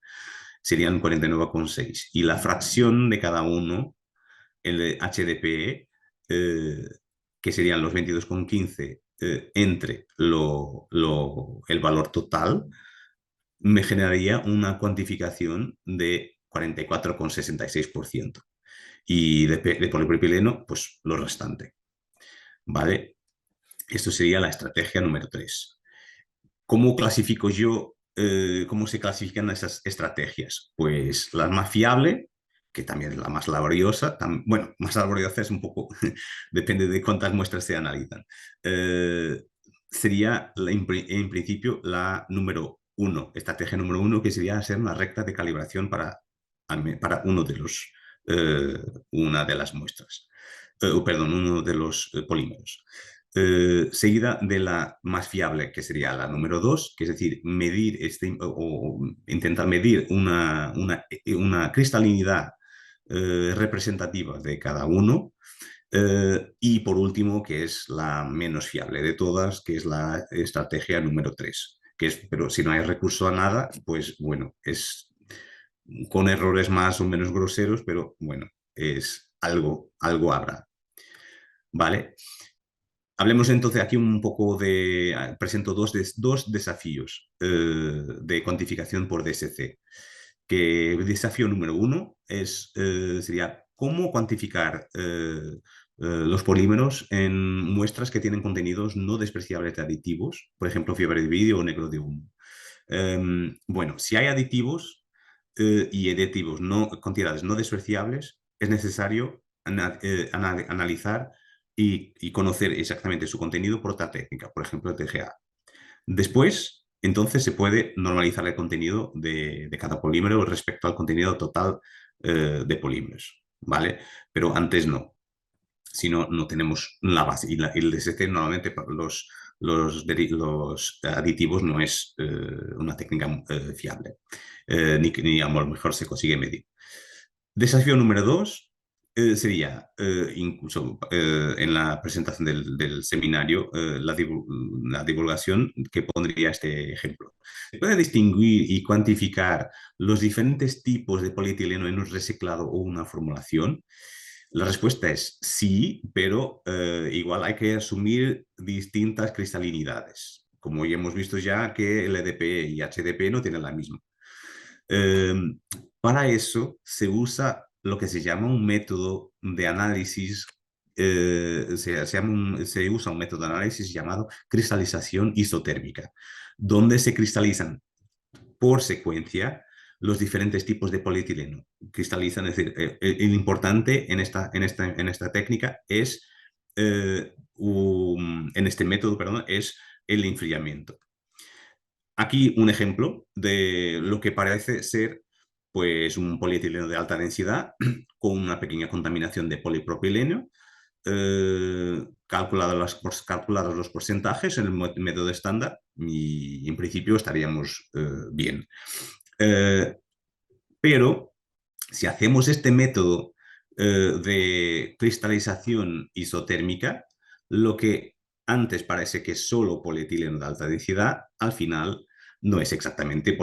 serían 49,6. Y la fracción de cada uno, el de HDPE, que serían los 22,15 entre el valor total, me generaría una cuantificación de 44,66%. Y de polipropileno, pues lo restante. ¿Vale? Esto sería la estrategia número 3. ¿Cómo clasifico yo? ¿Cómo se clasifican esas estrategias? Pues la más fiable que también es la más laboriosa. Bueno, más laboriosa es un poco, depende de cuántas muestras se analizan. Sería en principio la número uno, estrategia número uno, que sería hacer una recta de calibración para una de las muestras. Perdón, uno de los polímeros. Seguida de la más fiable, que sería la número 2, que es decir, medir o intentar medir una cristalinidad representativa de cada uno. Y por último, que es la menos fiable de todas, que es la estrategia número 3, pero si no hay recurso a nada, pues bueno, es con errores más o menos groseros, pero bueno, es algo habrá. ¿Vale? Hablemos entonces aquí un poco presento dos desafíos de cuantificación por DSC. Que el desafío número uno sería cómo cuantificar los polímeros en muestras que tienen contenidos no despreciables de aditivos, por ejemplo, fiebre de vidrio o negro de humo. Bueno, si hay aditivos y aditivos con tiradas no despreciables, es necesario analizar y conocer exactamente su contenido por otra técnica, por ejemplo, el TGA. Después, entonces, se puede normalizar el contenido de cada polímero respecto al contenido total de polímeros, ¿vale? Pero antes no, si no, no tenemos la base. Y el DSC normalmente para los aditivos no es una técnica fiable, ni a lo mejor se consigue medir. Desafío número 2 sería, incluso en la presentación del seminario, la divulgación que pondría este ejemplo. ¿Se puede distinguir y cuantificar los diferentes tipos de polietileno en un reciclado o una formulación? La respuesta es sí, pero igual hay que asumir distintas cristalinidades. Como ya hemos visto ya que LDPE y HDP no tienen la misma. Eh, para eso se usa lo que se llama un método de análisis, se usa un método de análisis llamado cristalización isotérmica, donde se cristalizan por secuencia los diferentes tipos de polietileno. Cristalizan, es decir, el importante en esta técnica es, en este método, perdón, es el enfriamiento. Aquí un ejemplo de lo que parece ser pues, un polietileno de alta densidad con una pequeña contaminación de polipropileno, calculados los porcentajes en el método estándar y en principio estaríamos bien. Pero si hacemos este método de cristalización isotérmica, lo que antes parece que es solo polietileno de alta densidad, al final no es exactamente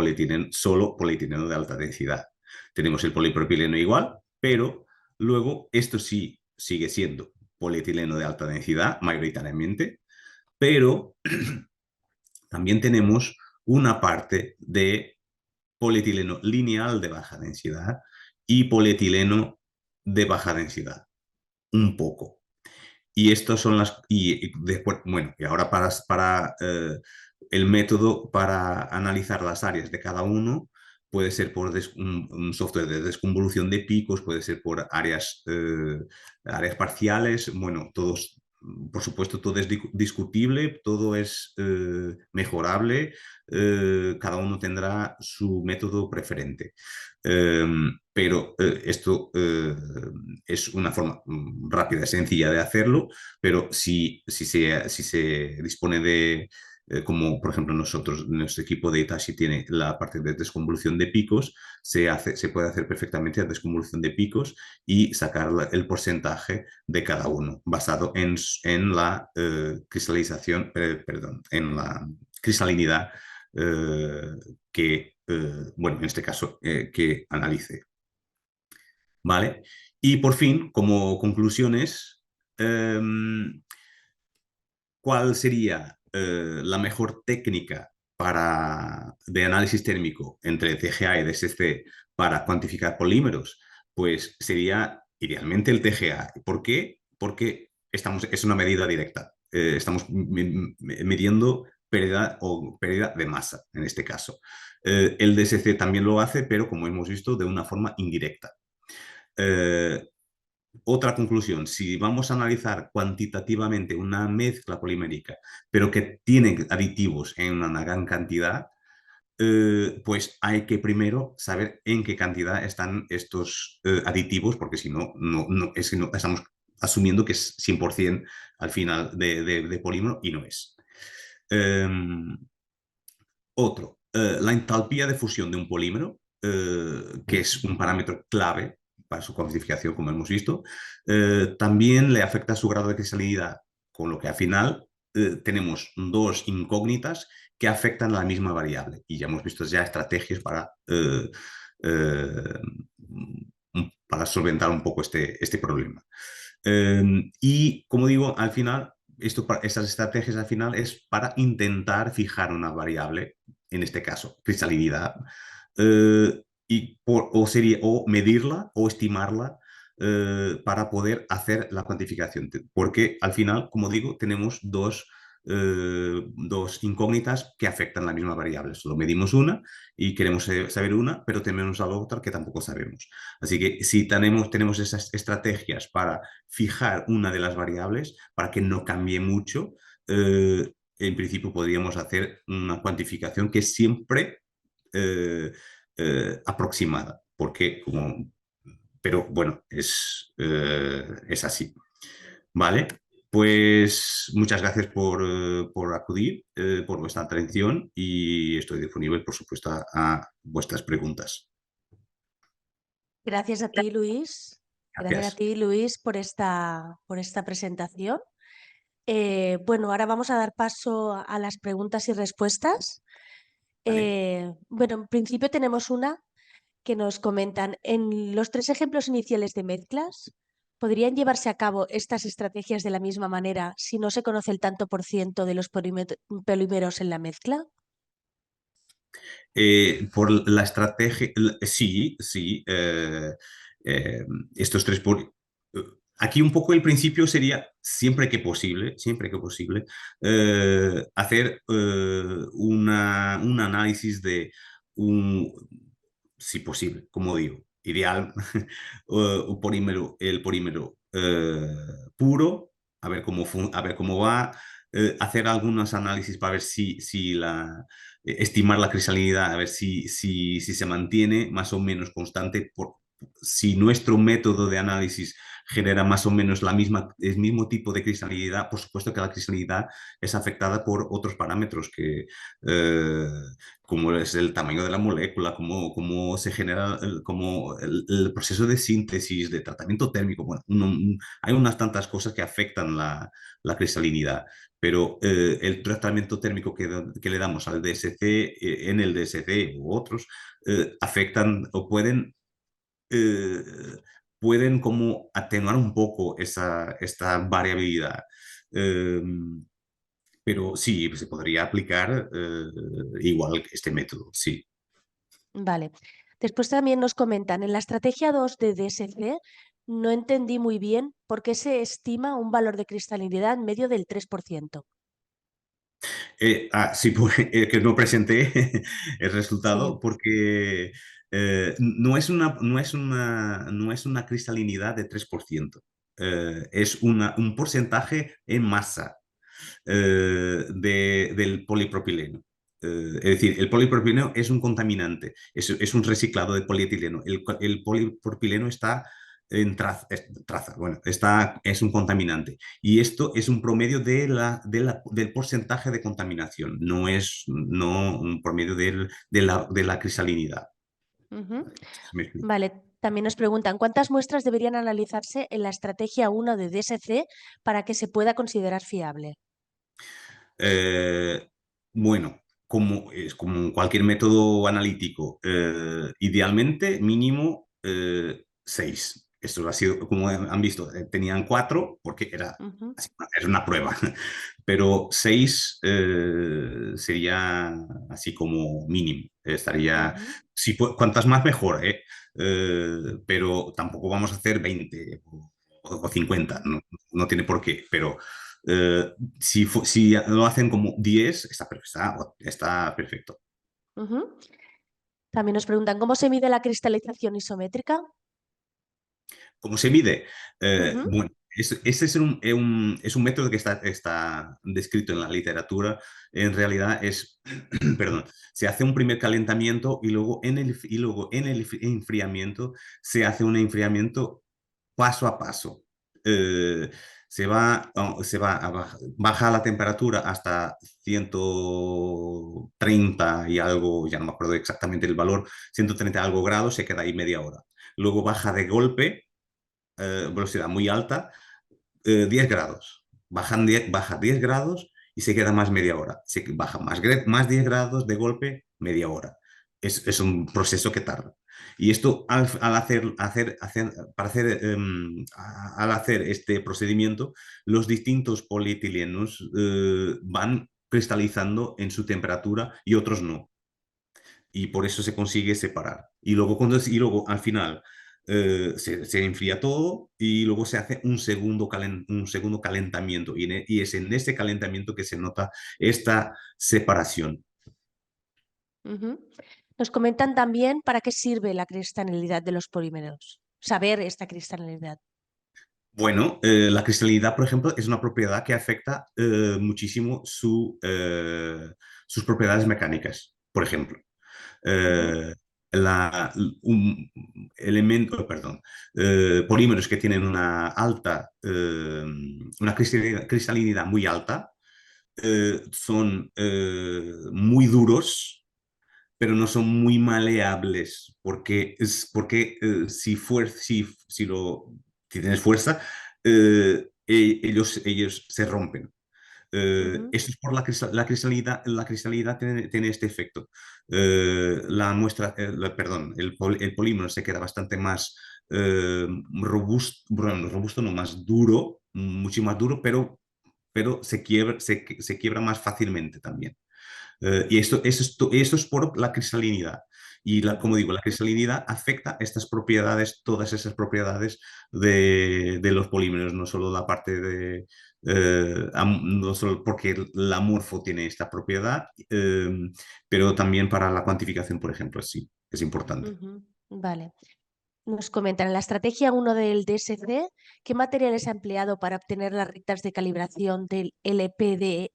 solo polietileno de alta densidad. Tenemos el polipropileno igual, pero luego esto sí sigue siendo polietileno de alta densidad mayoritariamente, pero también tenemos una parte de polietileno lineal de baja densidad y polietileno de baja densidad, un poco. Y estos son y después, bueno, y ahora para el método para analizar las áreas de cada uno puede ser por un software de desconvolución de picos, puede ser por áreas parciales, bueno, por supuesto, todo es discutible, todo es mejorable, cada uno tendrá su método preferente. Pero esto es una forma rápida y sencilla de hacerlo, pero si se dispone de, como por ejemplo nuestro equipo de Hitachi tiene la parte de desconvolución de picos, se puede hacer perfectamente la desconvolución de picos y sacar el porcentaje de cada uno, basado en la cristalización, perdón, en la cristalinidad bueno, en este caso, que analice. ¿Vale? Y por fin, como conclusiones, ¿cuál sería la mejor técnica de análisis térmico entre TGA y DSC para cuantificar polímeros? Pues sería idealmente el TGA. ¿Por qué? Porque es una medida directa. Estamos midiendo pérdida de masa, en este caso. El DSC también lo hace, pero como hemos visto, de una forma indirecta. Otra conclusión, si vamos a analizar cuantitativamente una mezcla polimérica, pero que tiene aditivos en una gran cantidad, pues hay que primero saber en qué cantidad están estos aditivos, porque si no, es que no estamos asumiendo que es 100% al final de polímero y no es. Otro, la entalpía de fusión de un polímero, que es un parámetro clave para su cuantificación, como hemos visto, también le afecta su grado de cristalinidad, con lo que al final tenemos dos incógnitas que afectan a la misma variable. Y ya hemos visto ya estrategias eh, para solventar un poco este problema. Y como digo, al final, estas estrategias al final es para intentar fijar una variable, en este caso, cristalinidad, o medirla o estimarla para poder hacer la cuantificación. Porque al final, como digo, tenemos dos incógnitas que afectan la misma variable. Solo medimos una y queremos saber una, pero tenemos la otra que tampoco sabemos. Así que si tenemos esas estrategias para fijar una de las variables, para que no cambie mucho, en principio podríamos hacer una cuantificación que es siempre aproximada, porque pero bueno, es así. ¿Vale? Pues muchas gracias por acudir, por vuestra atención y estoy disponible, por supuesto, a vuestras preguntas. Gracias a ti, Luis. Gracias a Gracias. ti, Luis, por esta presentación. Bueno, ahora vamos a dar paso a las preguntas y respuestas. Vale. Bueno, en principio tenemos una que nos comentan, en los 3 ejemplos iniciales de mezclas, ¿podrían llevarse a cabo estas estrategias de la misma manera si no se conoce el tanto por ciento de los polímeros en la mezcla? Por la estrategia, sí, sí. Estos tres. Aquí un poco el principio sería, siempre que posible, hacer un análisis de un, si posible, como digo, ideal, el polímero puro, a ver cómo va, hacer algunos análisis para ver si estimar la cristalinidad, a ver si se mantiene más o menos constante, si nuestro método de análisis genera más o menos el mismo tipo de cristalinidad. Por supuesto que la cristalinidad es afectada por otros parámetros eh, como es el tamaño de la molécula, cómo se genera, como el proceso de síntesis, de tratamiento térmico. Bueno, hay unas tantas cosas que afectan la cristalinidad, pero el tratamiento térmico que le damos al DSC, en el DSC u otros, afectan o eh, pueden como atenuar un poco esta variabilidad. Eh, pero sí, se podría aplicar igual que este método, sí. Vale. Después también nos comentan, en la estrategia 2 de DSC no entendí muy bien por qué se estima un valor de cristalinidad en medio del 3%. Sí, que no presenté el Sí. resultado porque no es una cristalinidad de 3%. Es un porcentaje en masa del polipropileno. Es decir, el polipropileno es un contaminante, es un reciclado de polietileno. El polipropileno está en traza, bueno, es un contaminante. Y esto es un promedio del porcentaje de contaminación, no un promedio de la cristalinidad. Ujú. ¿Me explico? Vale. También nos preguntan, ¿cuántas muestras deberían analizarse en la estrategia 1 de DSC para que se pueda considerar fiable? Eh, bueno, como cualquier método analítico, idealmente mínimo 6. Esto ha sido, como han visto, tenían 4 porque Ujú, era una prueba, pero 6 sería así como mínimo. Estaría, ujú, cuantas más mejor, ¿eh? Pero tampoco vamos a hacer 20 o 50, ujú, no tiene por qué, pero si lo hacen como 10, está perfecto. ujú. También nos preguntan, ¿cómo se mide la cristalización isométrica? ¿Cómo se mide? Ujú. Bueno, ese es un método que está descrito en la literatura. En realidad es, perdón, se hace un primer calentamiento y luego en el enfriamiento se hace un enfriamiento paso a paso. Eh, baja la temperatura hasta 130 y algo, ya no me acuerdo exactamente el valor, 130 y algo grados, se queda ahí media hora. Luego baja de golpe, velocidad muy alta, 10 grados. Baja 10 grados y se queda más media hora. Baja más 10 grados de golpe, media hora. Es un proceso que tarda. Y esto al hacer este procedimiento, los distintos polietilenos van cristalizando en su temperatura y otros no, y por eso se consigue separar. Y luego al final se enfría todo y luego se hace un segundo calentamiento y es en ese calentamiento que se nota esta separación. Ujú. Nos comentan también para qué sirve la cristalinidad de los polímeros. Saber esta cristalinidad. Bueno, la cristalinidad, por ejemplo, es una propiedad que afecta muchísimo sus propiedades mecánicas, por ejemplo. Ujú. eh, un elemento, perdón, polímeros que tienen una cristalinidad muy alta, son muy duros, pero no son muy maleables, porque si tienes fuerza, ellos se rompen. Ujú. Esto es por la cristalinidad. La cristalinidad tiene este efecto. Perdón, el polímero se queda bastante más robusto, bueno, robusto, no más duro, mucho más duro, pero se quiebra más fácilmente también. Esto es por la cristalinidad. Y como digo, la cristalinidad afecta estas propiedades, todas esas propiedades de los polímeros, no solo la parte no solo porque la morfo tiene esta propiedad, pero también para la cuantificación, por ejemplo, sí, es importante. Ujú. Vale. Nos comentan en la estrategia 1 del DSC, ¿qué materiales ha empleado para obtener las rectas de calibración del LDPE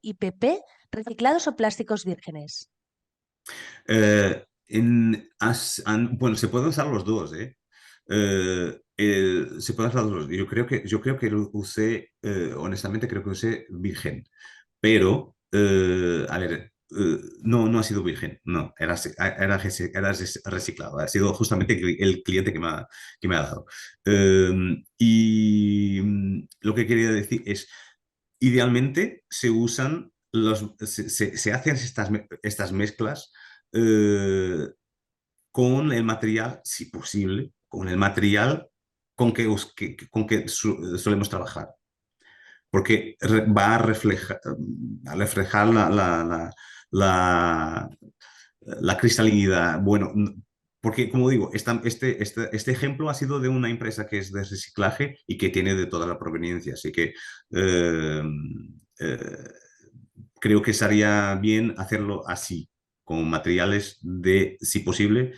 y PP, reciclados o plásticos vírgenes? Bueno, se pueden usar los dos, ¿eh? Se pueden usar los dos. Yo creo que lo usé, honestamente, creo que usé virgen, pero, a ver, no ha sido virgen, no, era reciclado, ha sido justamente el cliente que me ha dado. Lo que quería decir es, idealmente se hacen estas mezclas eh, con el material, si posible, con el material con que solemos trabajar, porque va a reflejar la, la cristalinidad. Bueno, porque como digo, este ejemplo ha sido de una empresa que es de reciclaje y que tiene de toda la proveniencia, así que eh, eh, creo que estaría bien hacerlo así, con materiales si posible,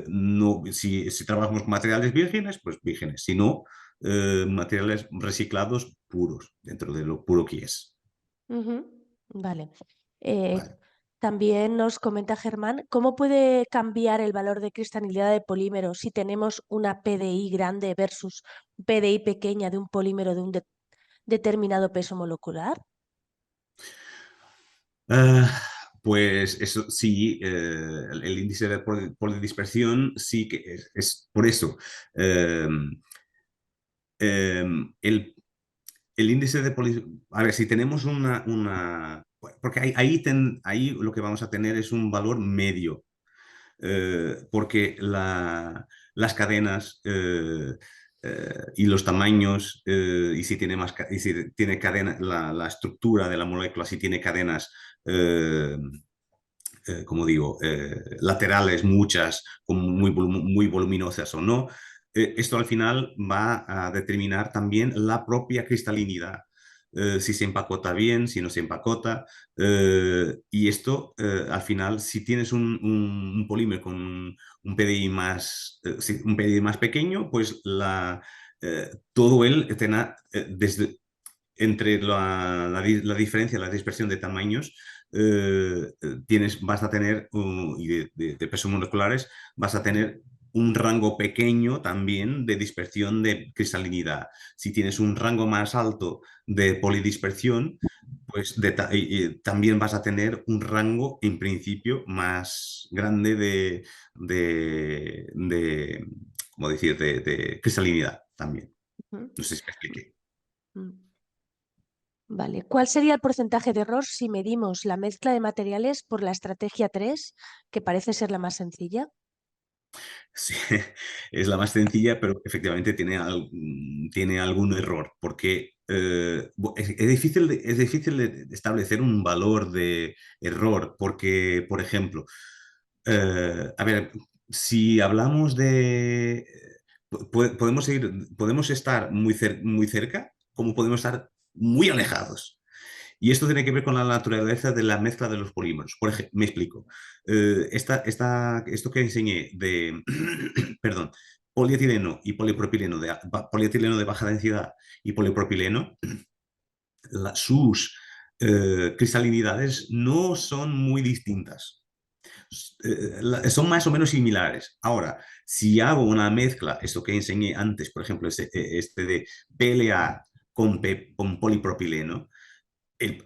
no, si trabajamos con materiales vírgenes, pues vírgenes, si no, materiales reciclados puros, dentro de lo puro que es. Ujú. Vale. Eh, Vale. También nos comenta Germán, ¿cómo puede cambiar el valor de cristalinidad de polímero si tenemos una PDI grande versus PDI pequeña de un polímero de un determinado peso molecular? Ah, pues eso sí, el índice de polidispersión sí que es por eso. eh, el índice de A ver, si tenemos porque ahí lo que vamos a tener es un valor medio, porque las cadenas y los tamaños, y si tiene cadena, la estructura de la molécula, si tiene cadenas, eh, como digo, laterales, muchas, muy voluminosas o no, esto al final va a determinar también la propia cristalinidad. si se empacota bien, si no se empacota. Y esto, al final, si tienes un polímero con un PDI un PDI más pequeño, pues todo él desde entre la diferencia, la dispersión de tamaños, vas a tener, y de pesos moleculares, vas a tener un rango pequeño también de dispersión de cristalinidad. Si tienes un rango más alto de polidispersión, pues también vas a tener un rango, en principio, más grande ¿cómo decir?, de cristalinidad también. Ujú. No sé si me expliqué. Mm. Vale. ¿Cuál sería el porcentaje de error si medimos la mezcla de materiales por la estrategia 3, que parece ser la más sencilla? Sí, es la más sencilla, pero efectivamente tiene algún error, porque es difícil de establecer un valor de error, porque, por ejemplo, a ver, si hablamos podemos estar muy cerca, como podemos estar muy alejados. Y esto tiene que ver con la naturaleza de la mezcla de los polímeros. Por ejemplo, me explico. Esto que enseñé de, perdón, polietileno y polipropileno, polietileno de baja densidad y polipropileno, sus cristalinidades no son muy distintas. Son más o menos similares. Ahora, si hago una mezcla, esto que enseñé antes, por ejemplo, este de PLA con polipropileno,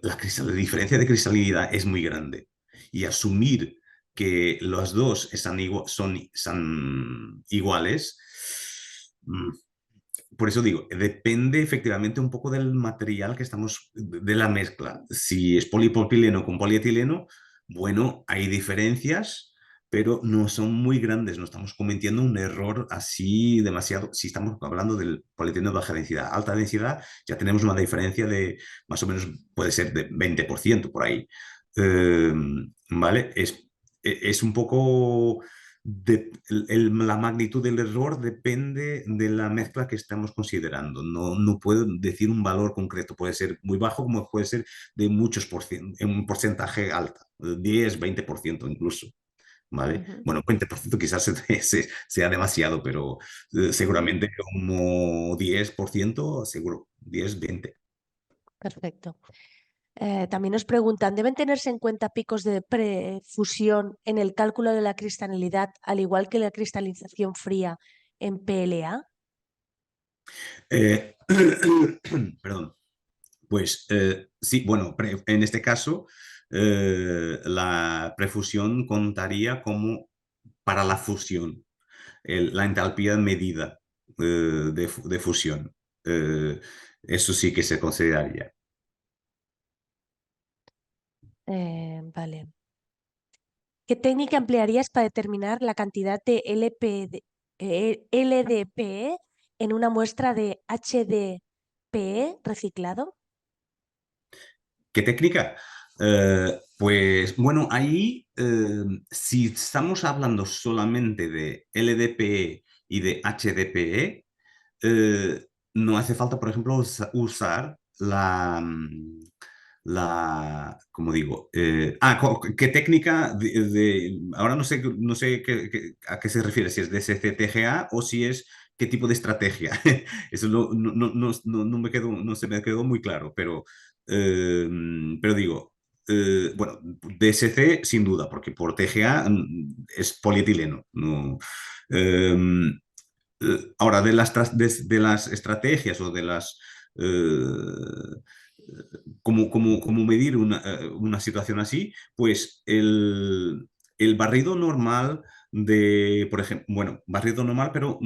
la diferencia de cristalinidad es muy grande. Y asumir que los dos son iguales, por eso digo, depende efectivamente un poco del material de la mezcla. Si es polipropileno con polietileno, bueno, hay diferencias, pero no son muy grandes. No estamos cometiendo un error así demasiado. Si estamos hablando del polietileno de baja densidad, alta densidad, ya tenemos una diferencia de más o menos, puede ser de 20% por ahí. Eh, ¿Vale? Es un poco la magnitud del error depende de la mezcla que estamos considerando. No puedo decir un valor concreto. Puede ser muy bajo como puede ser de muchos en un porcentaje alto, 10, 20% incluso. ¿Vale? Ujú. Bueno, 20% quizás sea demasiado, pero seguramente como 10%, seguro, 10, 20. Perfecto. También nos preguntan, ¿deben tenerse en cuenta picos de prefusión en el cálculo de la cristalinidad, al igual que la cristalización fría en PLA? Eh, perdón. Pues sí, bueno, en este caso la prefusión contaría como para la fusión, la entalpía medida de fusión. Eh, Eso sí que se consideraría. Vale. ¿Qué técnica emplearías para determinar la cantidad de LDPE en una muestra de HDPE reciclado? ¿Qué técnica? Pues bueno, ahí si estamos hablando solamente de LDPE y de HDPE, no hace falta, por ejemplo, usar ¿cómo digo? ¿Qué técnica ahora no sé a qué se refiere, si es DSCTGA o si es qué tipo de estrategia. Eso no se me quedó muy claro, pero digo, bueno, DSC sin duda, porque por TGA es polietileno. No, eh, Ahora, de las estrategias o de cómo medir una situación así, pues el barrido normal por ejemplo, bueno, barrido normal, pero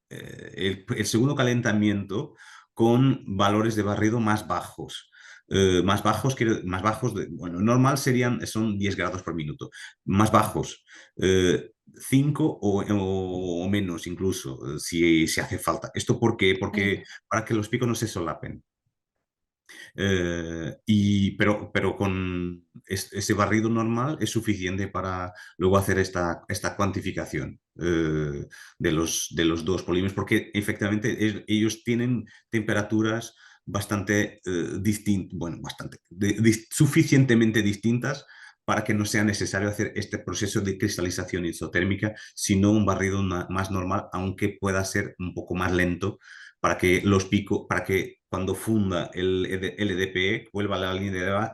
el segundo calentamiento con valores de barrido más bajos. Más bajos bueno, normal son 10 grados por minuto. Más bajos, 5 o menos incluso, si hace falta. ¿Esto por qué? Eh, Porque para que los picos no se solapen. Pero con ese barrido normal es suficiente para luego hacer esta cuantificación de los dos polímeros, porque efectivamente ellos tienen temperaturas bastante distintas, bueno, suficientemente distintas para que no sea necesario hacer este proceso de cristalización isotérmica, sino un barrido más normal, aunque pueda ser un poco más lento para que los picos, para que cuando funda el LDPE vuelva a la línea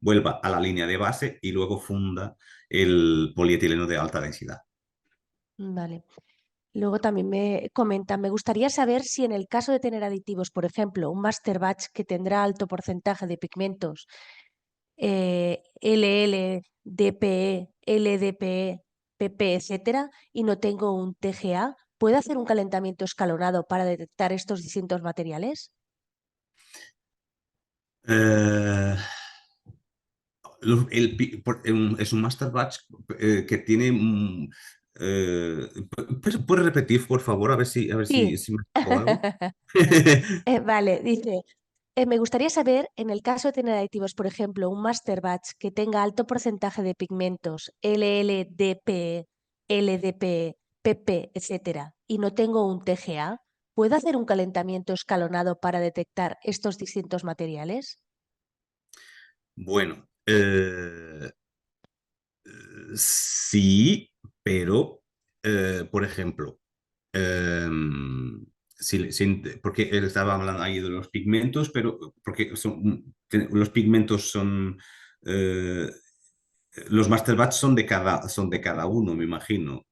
vuelva a la línea de base y luego funda el polietileno de alta densidad. Vale. Luego también me comentan, me gustaría saber si en el caso de tener aditivos, por ejemplo, un master batch que tendrá alto porcentaje de pigmentos, LL, DPE, LDPE, PP, etcétera, y no tengo un TGA, ¿puedo hacer un calentamiento escalonado para detectar estos distintos materiales? Eh, es un master batch que tiene... ¿puedes repetir, por favor, Sí. si me explico algo? Vale, dice, me gustaría saber, en el caso de tener aditivos, por ejemplo, un master batch que tenga alto porcentaje de pigmentos, LLDPE, LDPE, PP, etcétera, y no tengo un TGA, ¿puedo hacer un calentamiento escalonado para detectar estos distintos materiales? Bueno, sí, pero, por ejemplo, porque él estaba hablando ahí de los pigmentos, pero porque los pigmentos son, eh, los master batch son de cada uno, me imagino.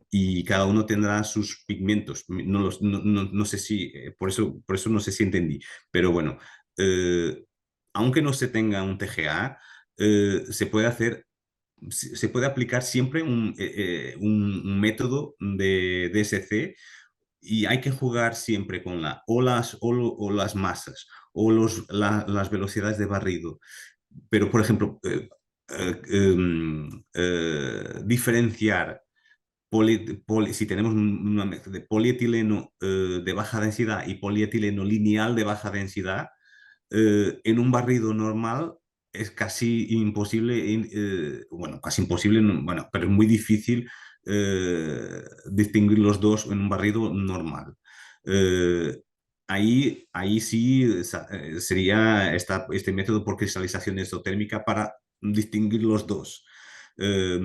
Y cada uno tendrá sus pigmentos. No sé si, por eso no sé si entendí. Pero bueno, eh, aunque no se tenga un TGA, se puede aplicar siempre un método de DSC y hay que jugar siempre con o las masas o las velocidades de barrido. Pero, por ejemplo, diferenciar si tenemos una mezcla de polietileno de baja densidad y polietileno lineal de baja densidad, en un barrido normal es casi imposible, bueno, casi imposible, bueno, pero es muy difícil distinguir los dos en un barrido normal. Eh, ahí sí sería este método por cristalización exotérmica para distinguir los dos. Eh,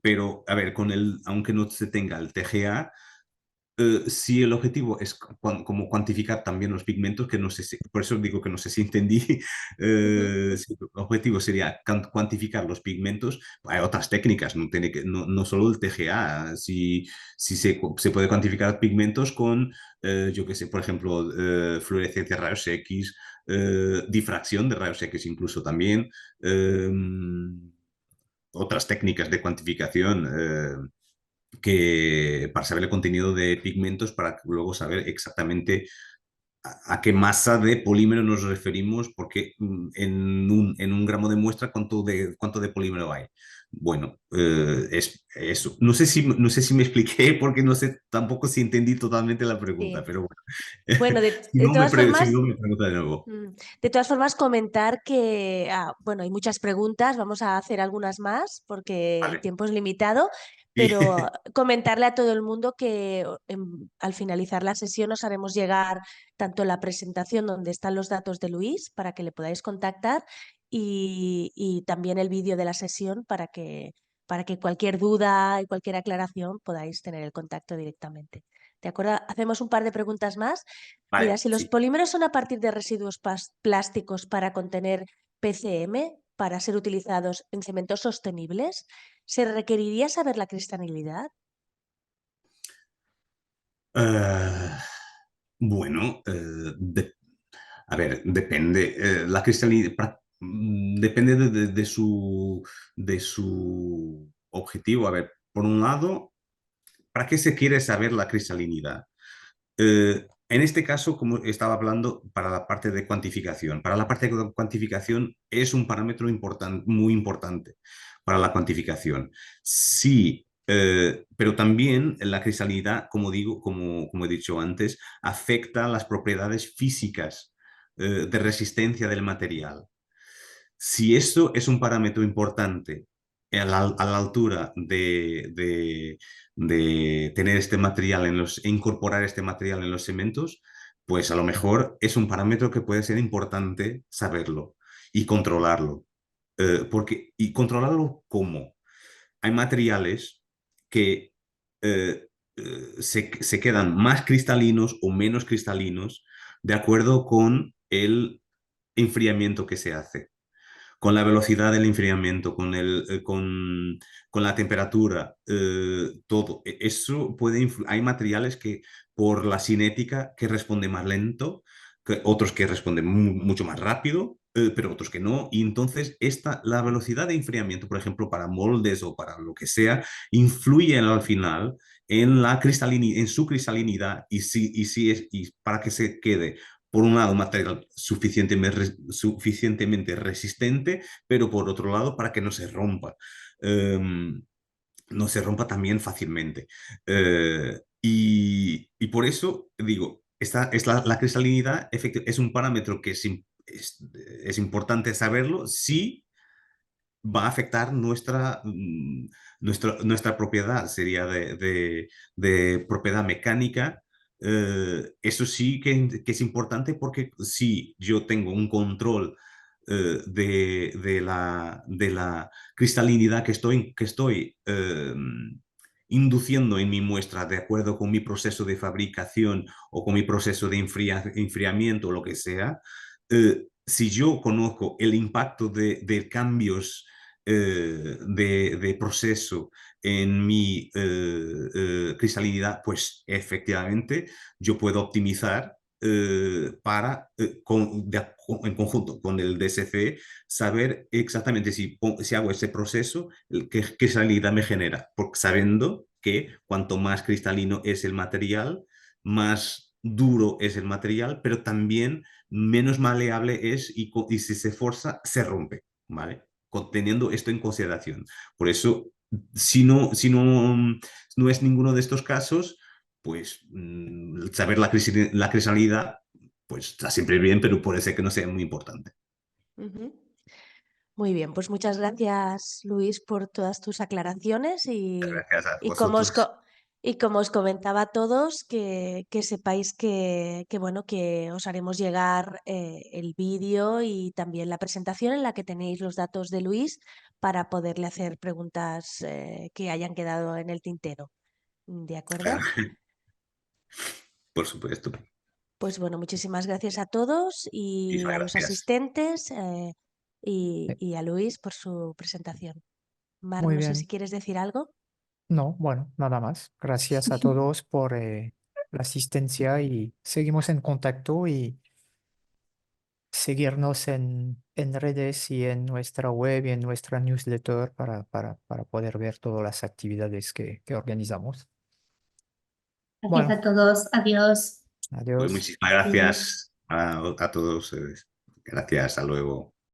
pero, a ver, aunque no se tenga el TGA, si el objetivo es como cuantificar también los pigmentos, que no sé si, por eso digo que no sé si entendí, Ujú. si el objetivo sería cuantificar los pigmentos, hay otras técnicas, no solo el TGA, si se puede cuantificar pigmentos con, yo qué sé, por ejemplo, fluorescencia de rayos X, difracción de rayos X incluso también, eh, otras técnicas de cuantificación. Para saber el contenido de pigmentos, para luego saber exactamente a qué masa de polímero nos referimos, porque en un gramo de muestra, ¿cuánto de polímero hay? Bueno, es eso. No sé si me expliqué, porque no sé tampoco si entendí totalmente la pregunta, Sí. pero bueno. Bueno, Si de no, todas si formas, no, me pregunta de nuevo. De todas formas, comentar que, bueno, hay muchas preguntas, vamos a hacer algunas más porque el Vale. tiempo es limitado, Sí. pero comentarle a todo el mundo que al finalizar la sesión os haremos llegar tanto la presentación donde están los datos de Luis para que le podáis contactar y también el vídeo de la sesión para que cualquier duda y cualquier aclaración podáis tener el contacto directamente. ¿De acuerdo? Hacemos un par de preguntas más. Mira, Vale, si los sí. polímeros son a partir de residuos plásticos para contener PCM, para ser utilizados en cementos sostenibles, ¿se requeriría saber la cristalizidad? Eh, bueno, a ver, depende. La cristalinidad depende de su objetivo. A ver, por un lado, ¿para qué se quiere saber la cristalinidad? En este caso, como estaba hablando, para la parte de cuantificación. Para la parte de cuantificación es un parámetro muy importante para la cuantificación. Si Pero también la cristalinidad, como digo, como he dicho antes, afecta las propiedades físicas de resistencia del material. Si esto es un parámetro importante a la altura de tener este material e incorporar este material en los cementos, pues a lo mejor es un parámetro que puede ser importante saberlo y controlarlo. ¿Y controlarlo cómo? Hay materiales que se quedan más cristalinos o menos cristalinos de acuerdo con el enfriamiento que se hace, con la velocidad del enfriamiento, con la temperatura, todo. Eso hay materiales que por la cinética que responden más lento, otros que responden mucho más rápido, pero otros que no. Y entonces la velocidad de enfriamiento, por ejemplo, para moldes o para lo que sea, influye al final en su cristalinidad y para que se quede por un lado, un material suficientemente resistente, pero por otro lado, para que no se rompa. No se rompa también fácilmente. Y por eso digo, la cristalinidad es un parámetro que es importante saberlo si va a afectar nuestra propiedad, sería de propiedad mecánica. Eso sí que es importante porque si yo tengo un control de la cristalinidad que estoy induciendo en mi muestra de acuerdo con mi proceso de fabricación o con mi proceso de enfriamiento o lo que sea, si yo conozco el impacto de cambios de proceso en mi cristalinidad, pues efectivamente yo puedo optimizar en conjunto con el DSC, saber exactamente si hago ese proceso, qué cristalinidad me genera, porque sabiendo que cuanto más cristalino es el material, más duro es el material, pero también menos maleable es y si se forza, se rompe, ¿vale? Teniendo esto en consideración. Por eso, si no es ninguno de estos casos, pues saber la crisalidad, pues está siempre bien, pero puede ser que no sea muy importante. Ujú. Muy bien, pues muchas gracias, Luis, por todas tus aclaraciones Gracias a y como os, vosotros. y como os comentaba a todos, que sepáis que, bueno, que os haremos llegar el vídeo y también la presentación en la que tenéis los datos de Luis para poderle hacer preguntas que hayan quedado en el tintero. ¿De Claro, acuerdo? por supuesto. Pues bueno, muchísimas gracias a todos y Muchísimas a los gracias. asistentes Eh, y a Luis por su presentación. Mar, Muy no sé si bien. quieres decir algo. No, bueno, nada más. Gracias a todos por la asistencia y seguimos en contacto y seguirnos en redes y en nuestra web y en nuestra newsletter para poder ver todas las actividades que organizamos. Gracias Bueno, a todos. Adiós. Pues adiós. muchísimas Adiós. gracias a todos. Gracias, hasta luego.